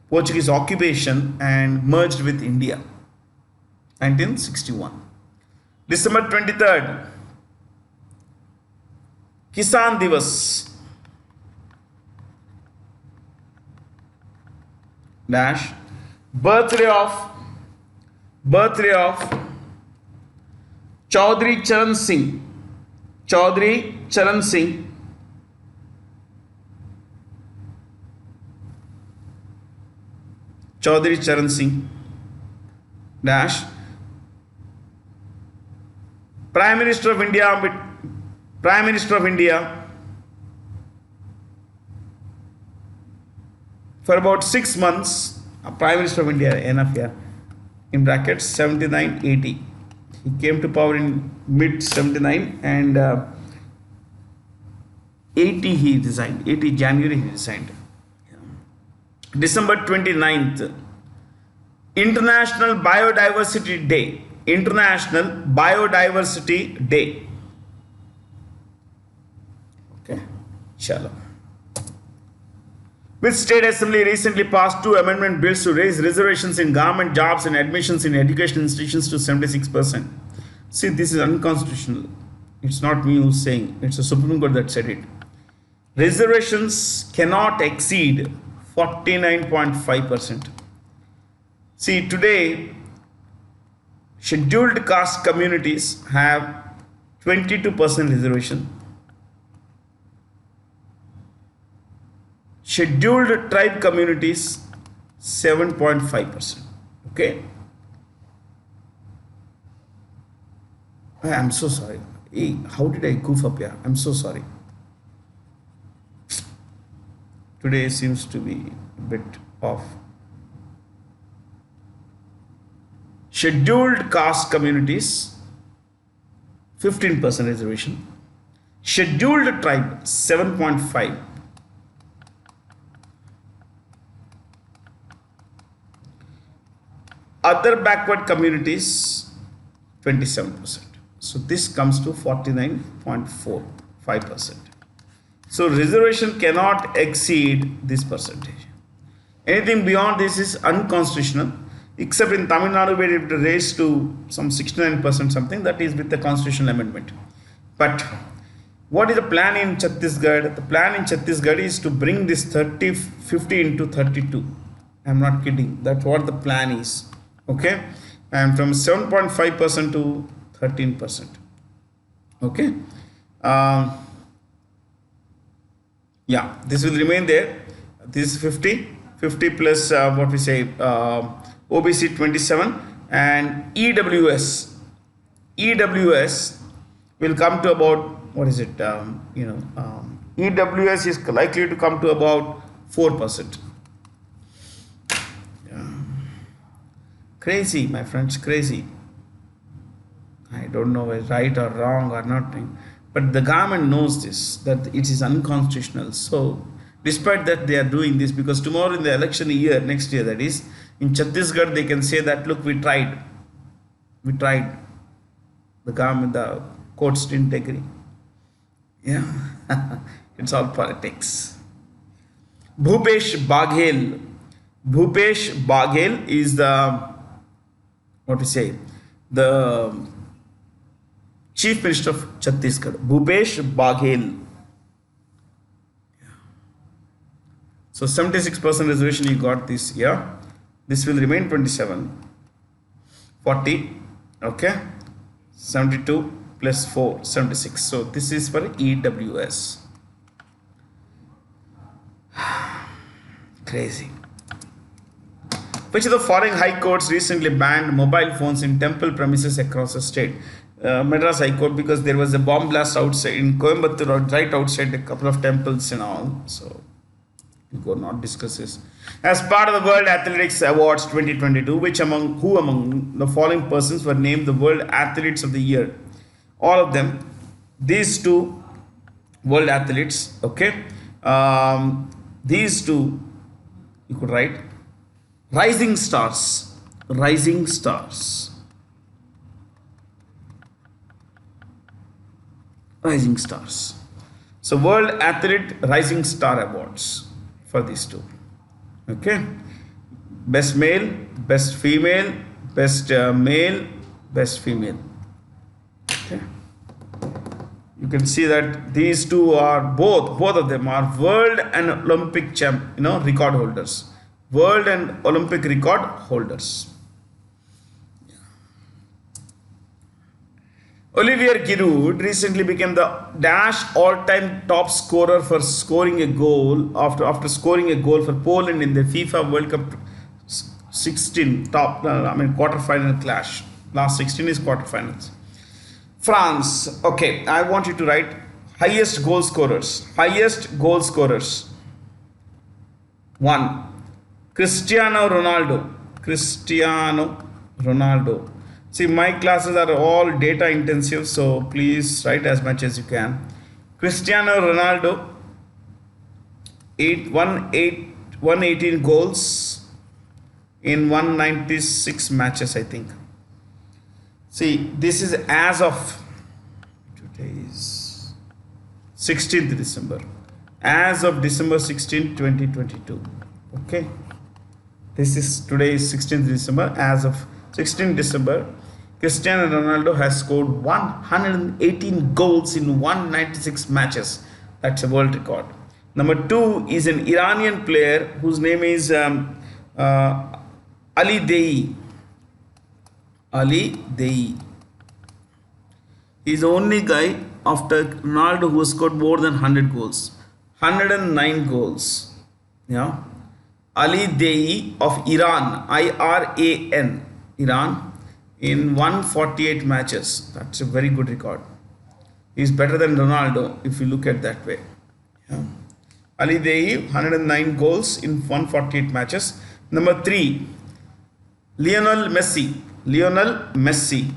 Portuguese occupation, and merged with India. 1961. December 23rd, Kisan Divas. Dash. Birthday of Chaudhry Charan Singh. Chaudhry Charan Singh. Chaudhry Charan Singh. Dash. Prime Minister of India. Prime Minister of India for about 6 months. Prime Minister of India, enough here. In brackets 79-80. He came to power in mid 79 and 80 he resigned. 80 January he resigned. December 29th, International Biodiversity Day. International Biodiversity Day. Okay, chalo. Which state assembly recently passed 2 amendment bills to raise reservations in government jobs and admissions in education institutions to 76%. See, this is unconstitutional. It's not me who's saying, it's the Supreme Court that said it. Reservations cannot exceed 49.5%. See, today, scheduled caste communities have 22% reservation. Scheduled tribe communities 7.5%. Okay. I'm so sorry. Hey, how did I goof up here? I'm so sorry. Today seems to be a bit off. Scheduled caste communities 15% reservation. Scheduled tribe 7.5. Other backward communities 27%. So this comes to 49.45%. So reservation cannot exceed this percentage. Anything beyond this is unconstitutional, except in Tamil Nadu where it raised to some 69% something, that is with the constitutional amendment. But what is the plan in Chhattisgarh? The plan in Chhattisgarh is to bring this 50 into 32. I'm not kidding. That's what the plan is. Okay, and from 7.5% to 13%. Okay, yeah, this will remain there. This is 50 plus what we say OBC 27 and EWS will come to about, what is it? EWS is likely to come to about 4%. Crazy, my friends, crazy. I don't know whether right or wrong or not, but the government knows this, that it is unconstitutional. So despite that, they are doing this, because tomorrow in the election year, next year, that is in Chhattisgarh, they can say that, look, we tried. The government, the courts didn't agree. Yeah, it's all politics. Bhupesh Baghel is the, what we say, the Chief Minister of Chhattisgarh. Bhupesh Baghel. So 76% reservation you got this year. This will remain 27. 40. Okay. 72. plus 4, 76. So this is for EWS. Crazy. Which of the following high courts recently banned mobile phones in temple premises across the state? Madras High Court, because there was a bomb blast outside in Coimbatore, right outside a couple of temples and all. So we could not discuss this. As part of the World Athletics Awards 2022, who among the following persons were named the World Athletes of the Year? All of them. These two world athletes. Okay. These two, you could write rising stars. Rising stars. Rising stars. So World Athlete Rising Star Awards for these two. Okay. Best male, best female, best male, best female. Okay. You can see that these two are both of them are world and Olympic record holders. World and Olympic record holders. Olivier Giroud recently became the dash all-time top scorer for scoring a goal after scoring a goal for Poland in the FIFA World Cup 16 quarterfinal clash. Last 16 is quarterfinals. France. Okay, I want you to write highest goal scorers. Highest goal scorers. 1. Cristiano Ronaldo. Cristiano Ronaldo. See, my classes are all data intensive, so please write as much as you can. Cristiano Ronaldo, 118 goals in 196 matches, I think. See, this is as of today's 16th December. As of December 16, 2022. Okay. This is today is 16th December. As of 16th December, Cristiano Ronaldo has scored 118 goals in 196 matches. That's a world record. Number 2 is an Iranian player whose name is Ali Dei. Ali Dei. He's the only guy after Ronaldo who scored more than 100 goals. 109 goals. Yeah. Ali Dei of Iran. Iran. Iran. In 148 matches. That's a very good record. He's better than Ronaldo if you look at that way. Yeah. Ali Dei, 109 goals in 148 matches. Number 3, Lionel Messi. Lionel Messi.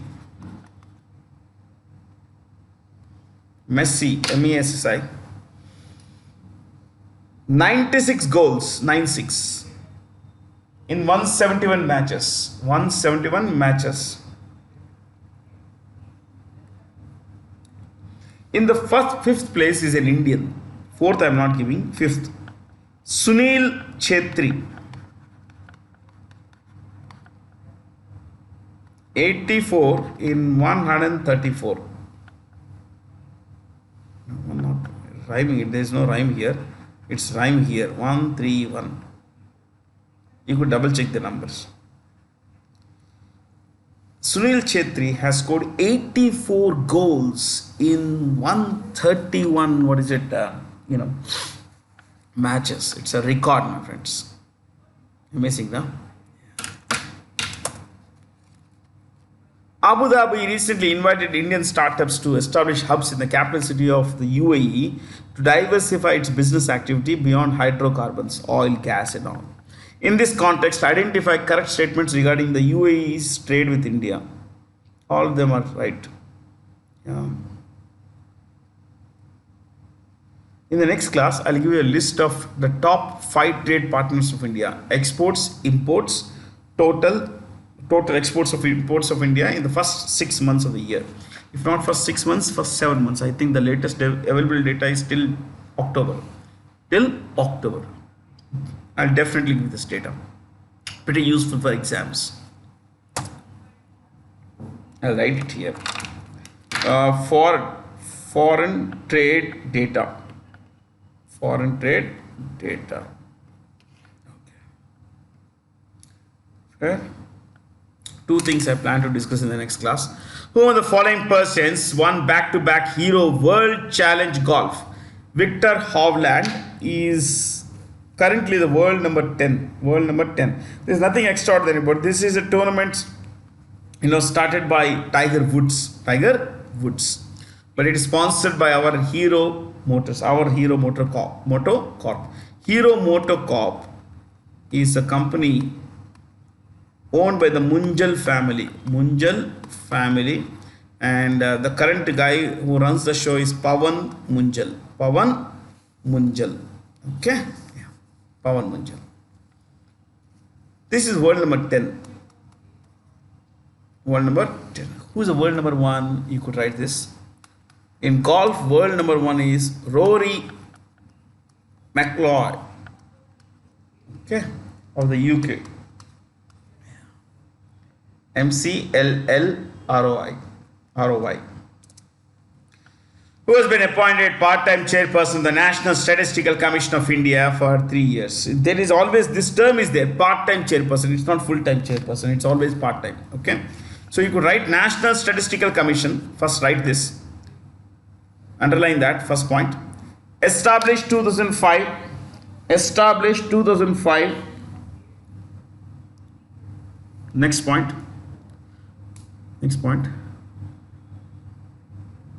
Messi, MESSI. 96 goals, 96. In 171 matches. 171 matches. In the fifth place is an Indian. Fourth I am not giving. Fifth. Sunil Chetri. 84 in 134. I'm not rhyming it. There is no rhyme here. It's rhyme here. 131. You could double check the numbers. Sunil Chetri has scored 84 goals in 131. What is it? Matches. It's a record, my friends. Amazing, no? Abu Dhabi recently invited Indian startups to establish hubs in the capital city of the UAE to diversify its business activity beyond hydrocarbons, oil, gas, and all. In this context, identify correct statements regarding the UAE's trade with India. All of them are right. Yeah. In the next class, I'll give you a list of the top 5 trade partners of India. Exports, imports, total exports of imports of India in the first 6 months of the year. If not for 6 months, for 7 months. I think the latest available data is till October. Till October. I'll definitely give this data. Pretty useful for exams. I'll write it here. For foreign trade data. Foreign trade data. Okay. Two things I plan to discuss in the next class. Who are the following persons won back-to-back Hero World Challenge Golf? Victor Hovland is currently the world number 10. World number 10. There's nothing extraordinary, but this is a tournament, started by Tiger Woods. Tiger Woods. But it is sponsored by our Hero Motors, our Hero Motor Corp. Hero Motor Corp is a company owned by the Munjal family. And the current guy who runs the show is Pawan Munjal. Okay? Yeah. Pawan Munjal. This is world number 10. World number 10. Who's the world number 1? You could write this. In golf, world number 1 is Rory McIlroy. Okay? Of the UK. McIlroy. Who has been appointed part-time chairperson of the National Statistical Commission of India for 3 years. There is always, this term is there, part-time chairperson. It's not full-time chairperson. It's always part-time. Okay. So you could write National Statistical Commission. First write this. Underline that, first point. Established 2005. Established 2005. Next point.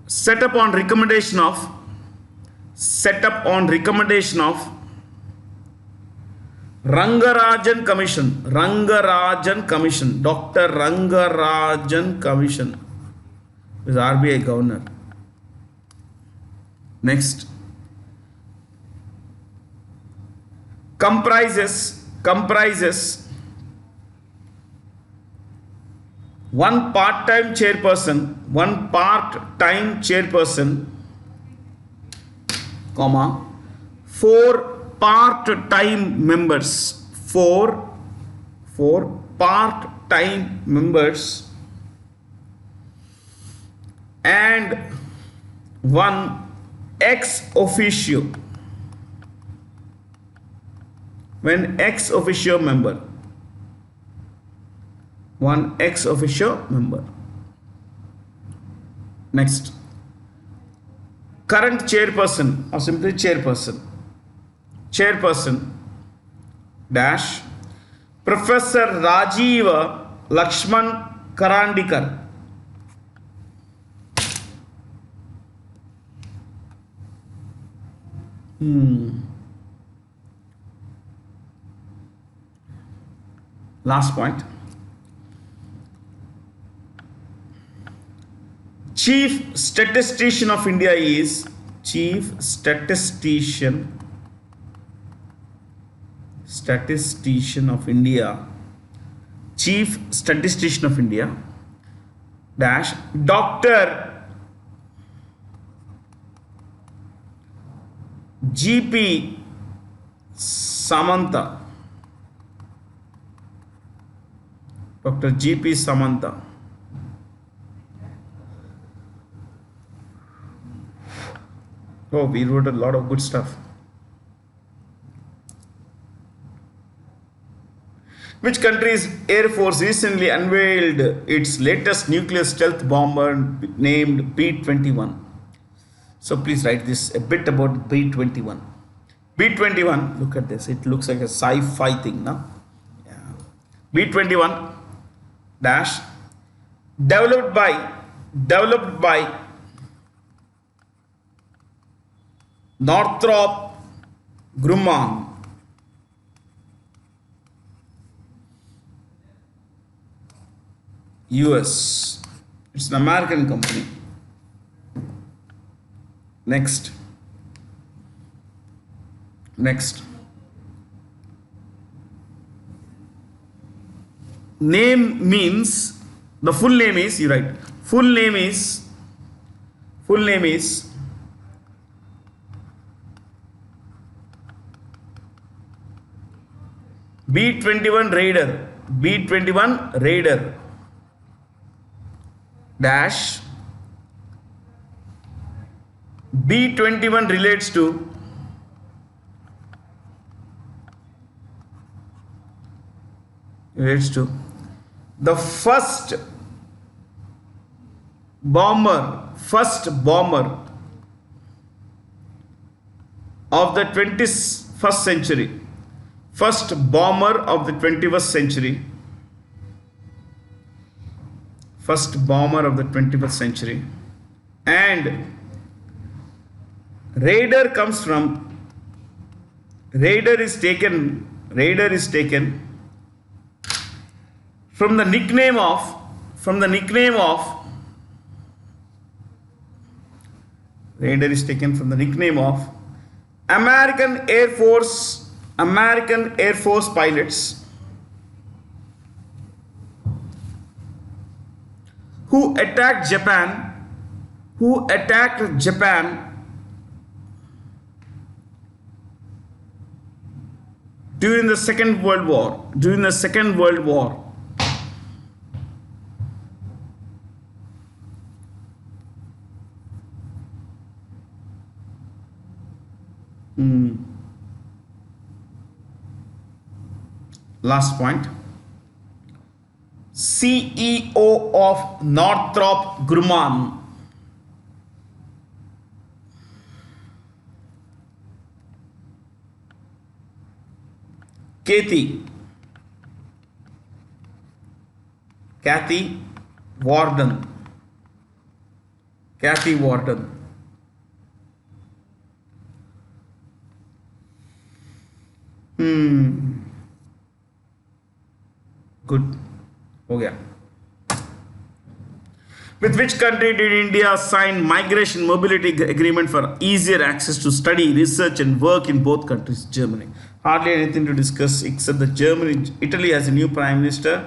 Set up on recommendation of Rangarajan Commission. Dr. Rangarajan Commission is RBI governor. Next. Comprises one part-time chairperson, comma, 4 part-time members, 4 part-time members, and 1 ex officio. When ex officio member. 1 ex officio member. Next. Current chairperson or simply chairperson. Dash. Professor Rajiva Lakshman Karandikar. Last point. Chief Statistician of India is Chief Statistician of India dash Dr. GP Samantha. Dr. GP Samantha. Oh, we wrote a lot of good stuff. Which country's Air Force recently unveiled its latest nuclear stealth bomber named B-21? So please write this a bit about B-21. B-21, look at this. It looks like a sci-fi thing, no? Yeah. B-21 dash developed by Northrop Grumman. US. It's an American company. Next. Name means, the full name is, you write, full name is B-21 Raider dash B-21 relates to the first bomber of the 21st century, first bomber of the 21st century, first bomber of the 21st century, and raider is taken from the nickname of raider is taken from the nickname of American Air Force pilots who attacked Japan during the Second World War. Last point. CEO of Northrop Grumman. Kathy Warden. Good. हो गया. With which country did India sign migration mobility agreement for easier access to study, research and work in both countries? Germany. Hardly anything to discuss except that Italy has a new prime minister,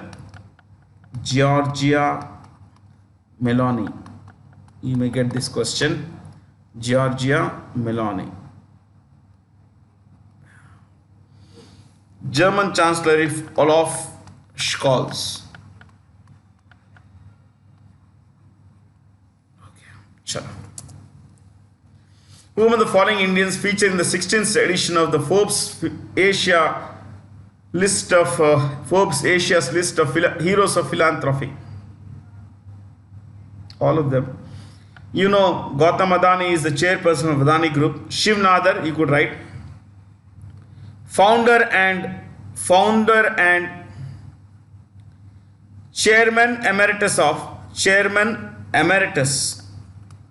Giorgia Meloni. You may get this question. Giorgia Meloni. German Chancellor Olaf Scholz. Chalo. Whom of the following Indians featured in the 16th edition of the Forbes Asia's list of heroes of philanthropy? All of them. You know, Gautam Adani is the chairperson of Adani Group. Shiv Nadar, you could write. Founder and chairman emeritus.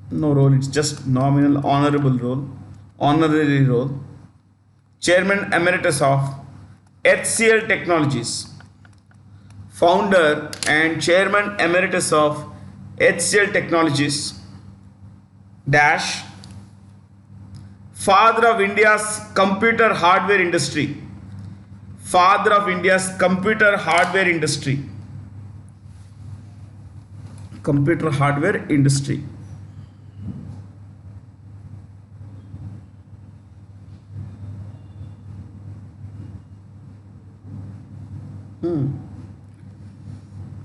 No role, it's just nominal honorary role. Chairman emeritus of HCL Technologies. Founder and chairman emeritus of HCL Technologies. Dash. Father of India's computer hardware industry. Computer hardware industry.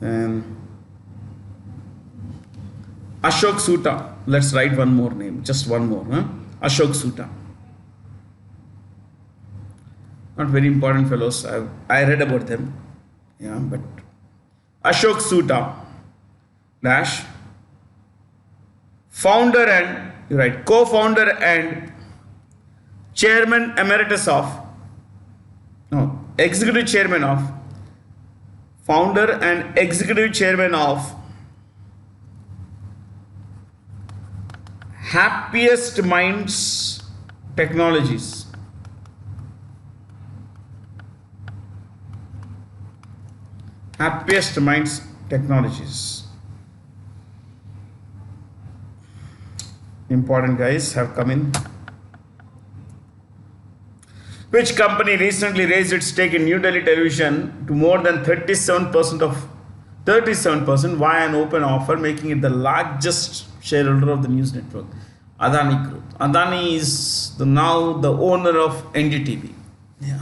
And Ashok Suta. Let's write one more name. Just one more. Ashok Suta. Not very important fellows. I read about them. Yeah, but Ashok Suta. Dash. Founder and, you write, co-founder and chairman emeritus of, executive chairman of, founder and executive chairman of Happiest Minds Technologies. Happiest Minds Technologies. Important guys have come in. Which company recently raised its stake in New Delhi Television to more than 37% via an open offer, making it the largest shareholder of the news network? Adani Group. Adani is now the owner of NDTV. Yeah.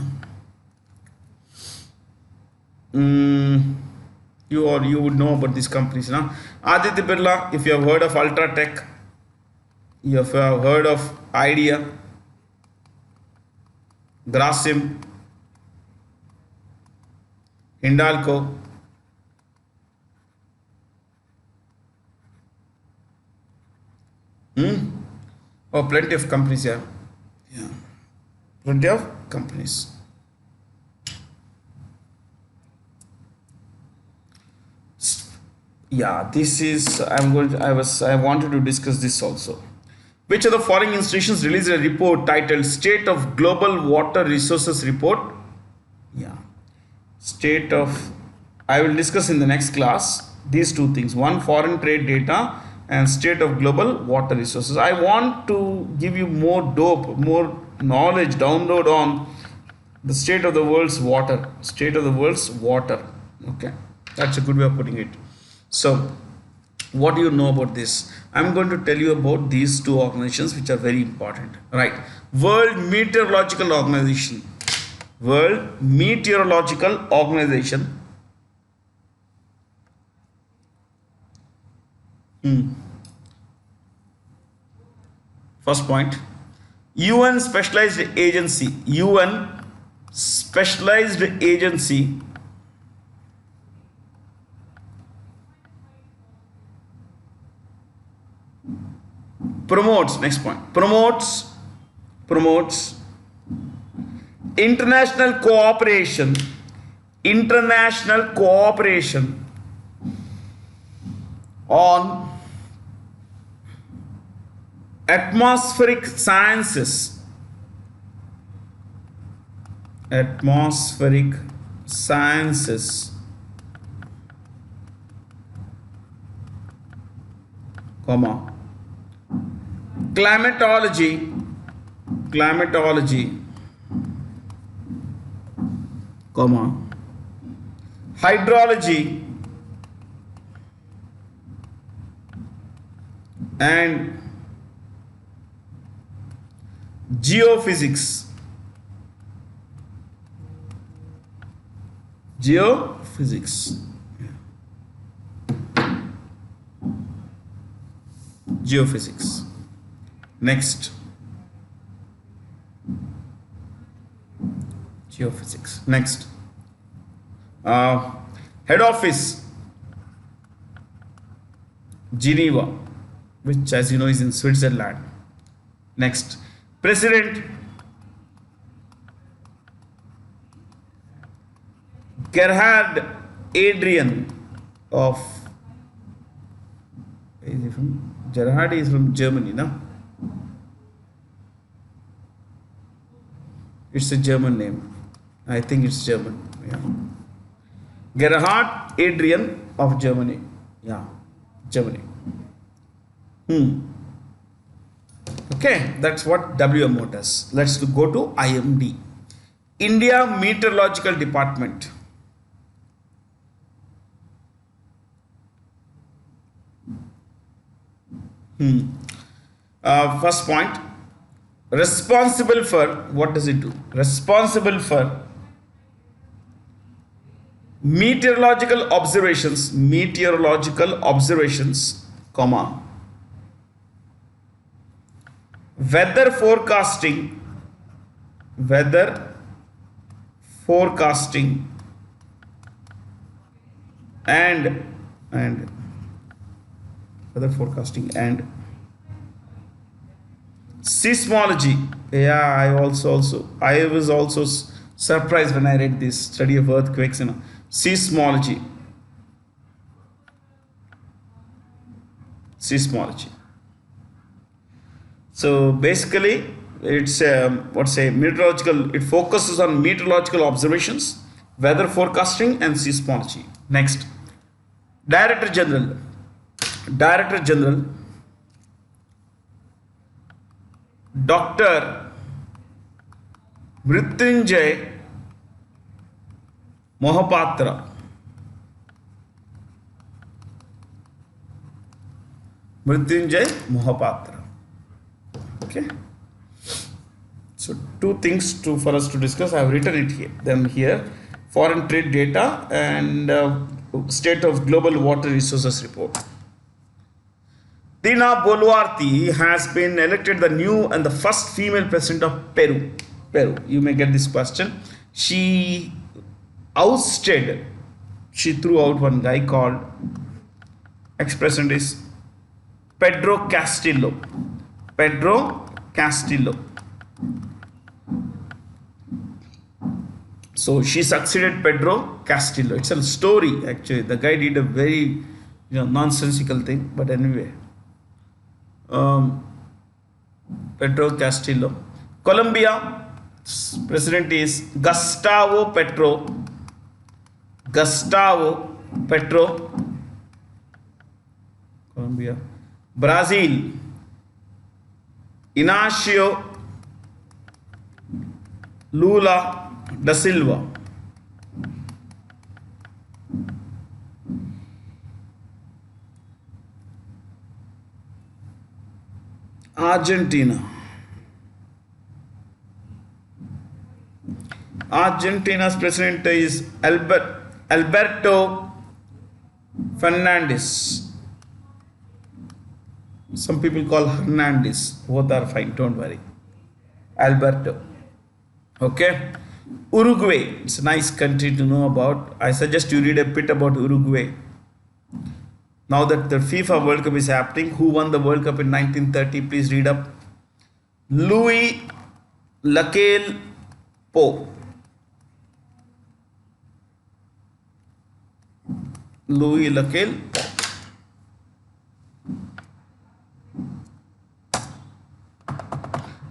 You would know about these companies now. Aditya Birla, if you have heard of Ultratech, you have heard of Idea, Grasim, Hindalco, Oh, plenty of companies, yeah. Yeah. Plenty of companies. Yeah, this is I wanted to discuss this also. Which of the following institutions released a report titled State of Global Water Resources Report? Yeah. State of I will discuss in the next class these two things. One, foreign trade data, and state of global water resources. I want to give you more more knowledge, download on the state of the world's water. State of the world's water. Okay. That's a good way of putting it. So, what do you know about this? I'm going to tell you about these two organizations which are very important. Right. World Meteorological Organization. World Meteorological Organization. First point. UN Specialized Agency. UN Specialized Agency promotes, next point, promotes international cooperation on atmospheric sciences, comma, climatology, comma, hydrology and geophysics. Geophysics. Next. Geophysics. Next. Head office Geneva, which as you know is in Switzerland. Next. President Gerhard Adrian of Gerhard is from Germany, no? It's a German name. I think it's German. Yeah. Gerhard Adrian of Germany. Yeah, Germany. Okay, that's what WMO does. Let's go to IMD. India Meteorological Department. First point, responsible for, what does it do? Responsible for meteorological observations, comma, weather forecasting and weather forecasting and seismology. Yeah, I was also surprised when I read this study of earthquakes. Seismology. So basically, it's meteorological. It focuses on meteorological observations, weather forecasting, and seismology. Next, Director General. Dr. Mrityunjay Mohapatra. Okay. So two things for us to discuss. I have written it here. Foreign trade data and state of global water resources report. Dina Boluarte has been elected the new and the first female president of Peru. You may get this question. She threw out one guy called, ex-president is Pedro Castillo. Pedro Castillo. So she succeeded Pedro Castillo. It's a story actually. The guy did a very nonsensical thing, but anyway. Um, Pedro Castillo. Colombia president is Gustavo Petro. Gustavo Petro. Colombia. Brazil. Inacio Lula da Silva. Argentina. Argentina's president is Alberto Fernandez. Some people call Hernandez. Both are fine, don't worry. Alberto. Okay. Uruguay. It's a nice country to know about. I suggest you read a bit about Uruguay. Now that the FIFA World Cup is happening, who won the World Cup in 1930? Please read up. Louis Lacaille Pou. Louis Lacaille Pou.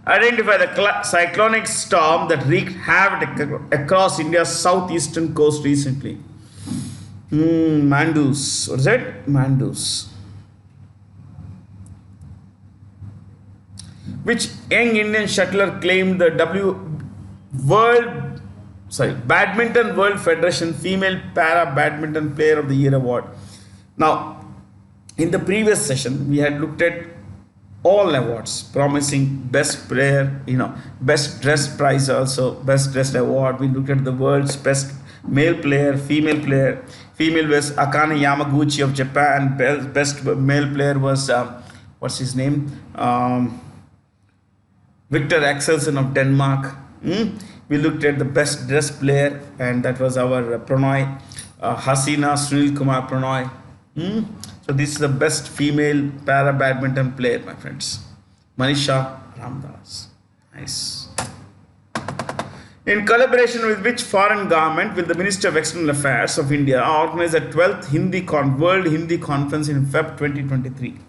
Identify the cyclonic storm that wreaked havoc across India's southeastern coast recently. Mandus. What is it? Mandus. Which young Indian shuttler claimed the Badminton World Federation Female Para Badminton Player of the Year award? Now, in the previous session, we had looked at all awards promising best player, best dressed prize, also best dressed award. We looked at the world's best male player, female was Akane Yamaguchi of Japan. Best male player was what's his name, Victor Axelsen of Denmark. We looked at the best dressed player, and that was our Prannoy, Hasina Sunil Kumar Prannoy. So this is the best female para badminton player, my friends. Manisha Ramdas. Nice. In collaboration with which foreign government will the Minister of External Affairs of India organize the 12th World Hindi Conference in Feb 2023?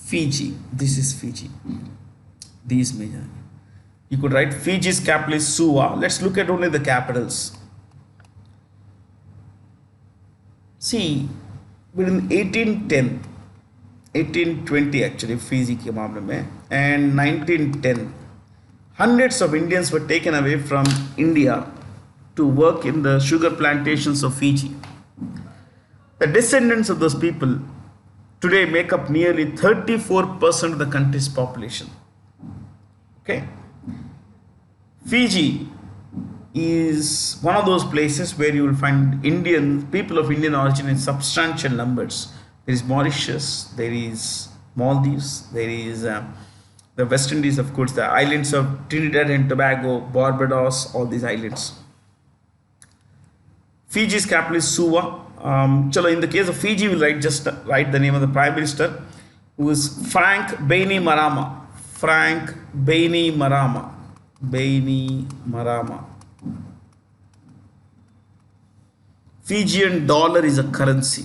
Fiji. This is Fiji. These major. You could write Fiji's capital is Suva. Let's look at only the capitals. See, within 1810, 1820 actually, Fiji ke मामले में, and 1910, hundreds of Indians were taken away from India to work in the sugar plantations of Fiji. The descendants of those people today make up nearly 34% of the country's population. Okay. Fiji is one of those places where you will find people of Indian origin in substantial numbers. There is Mauritius, there is Maldives, there is the West Indies, of course, the islands of Trinidad and Tobago, Barbados, all these islands. Fiji's capital is Suva. In the case of Fiji, we'll write the name of the Prime Minister, who is Frank Bainimarama. Frank Bainimarama. Bainimarama. Fijian dollar is a currency.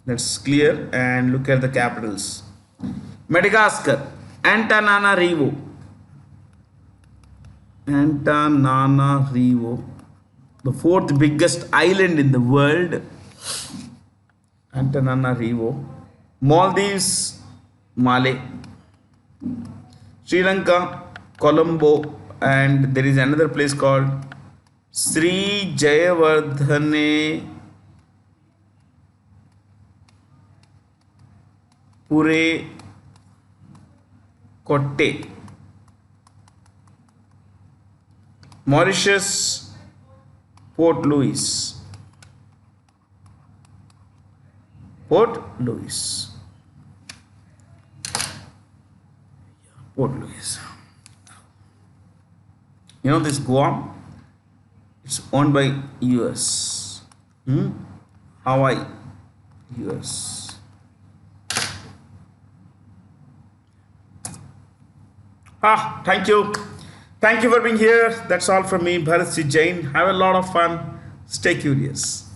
Let's clear and look at the capitals. Madagascar, Antananarivo. Antananarivo, the fourth biggest island in the world. Antananarivo. Maldives, Malé. Sri Lanka, Colombo, and there is another place called Sri Jayavardhane Pure Kotte. Mauritius, Port Louis. Port Louis. Port Louis. You know this Guam? It's owned by US. Hawaii, US. Thank you. Thank you for being here. That's all from me, Bharat C. Jain. Have a lot of fun. Stay curious.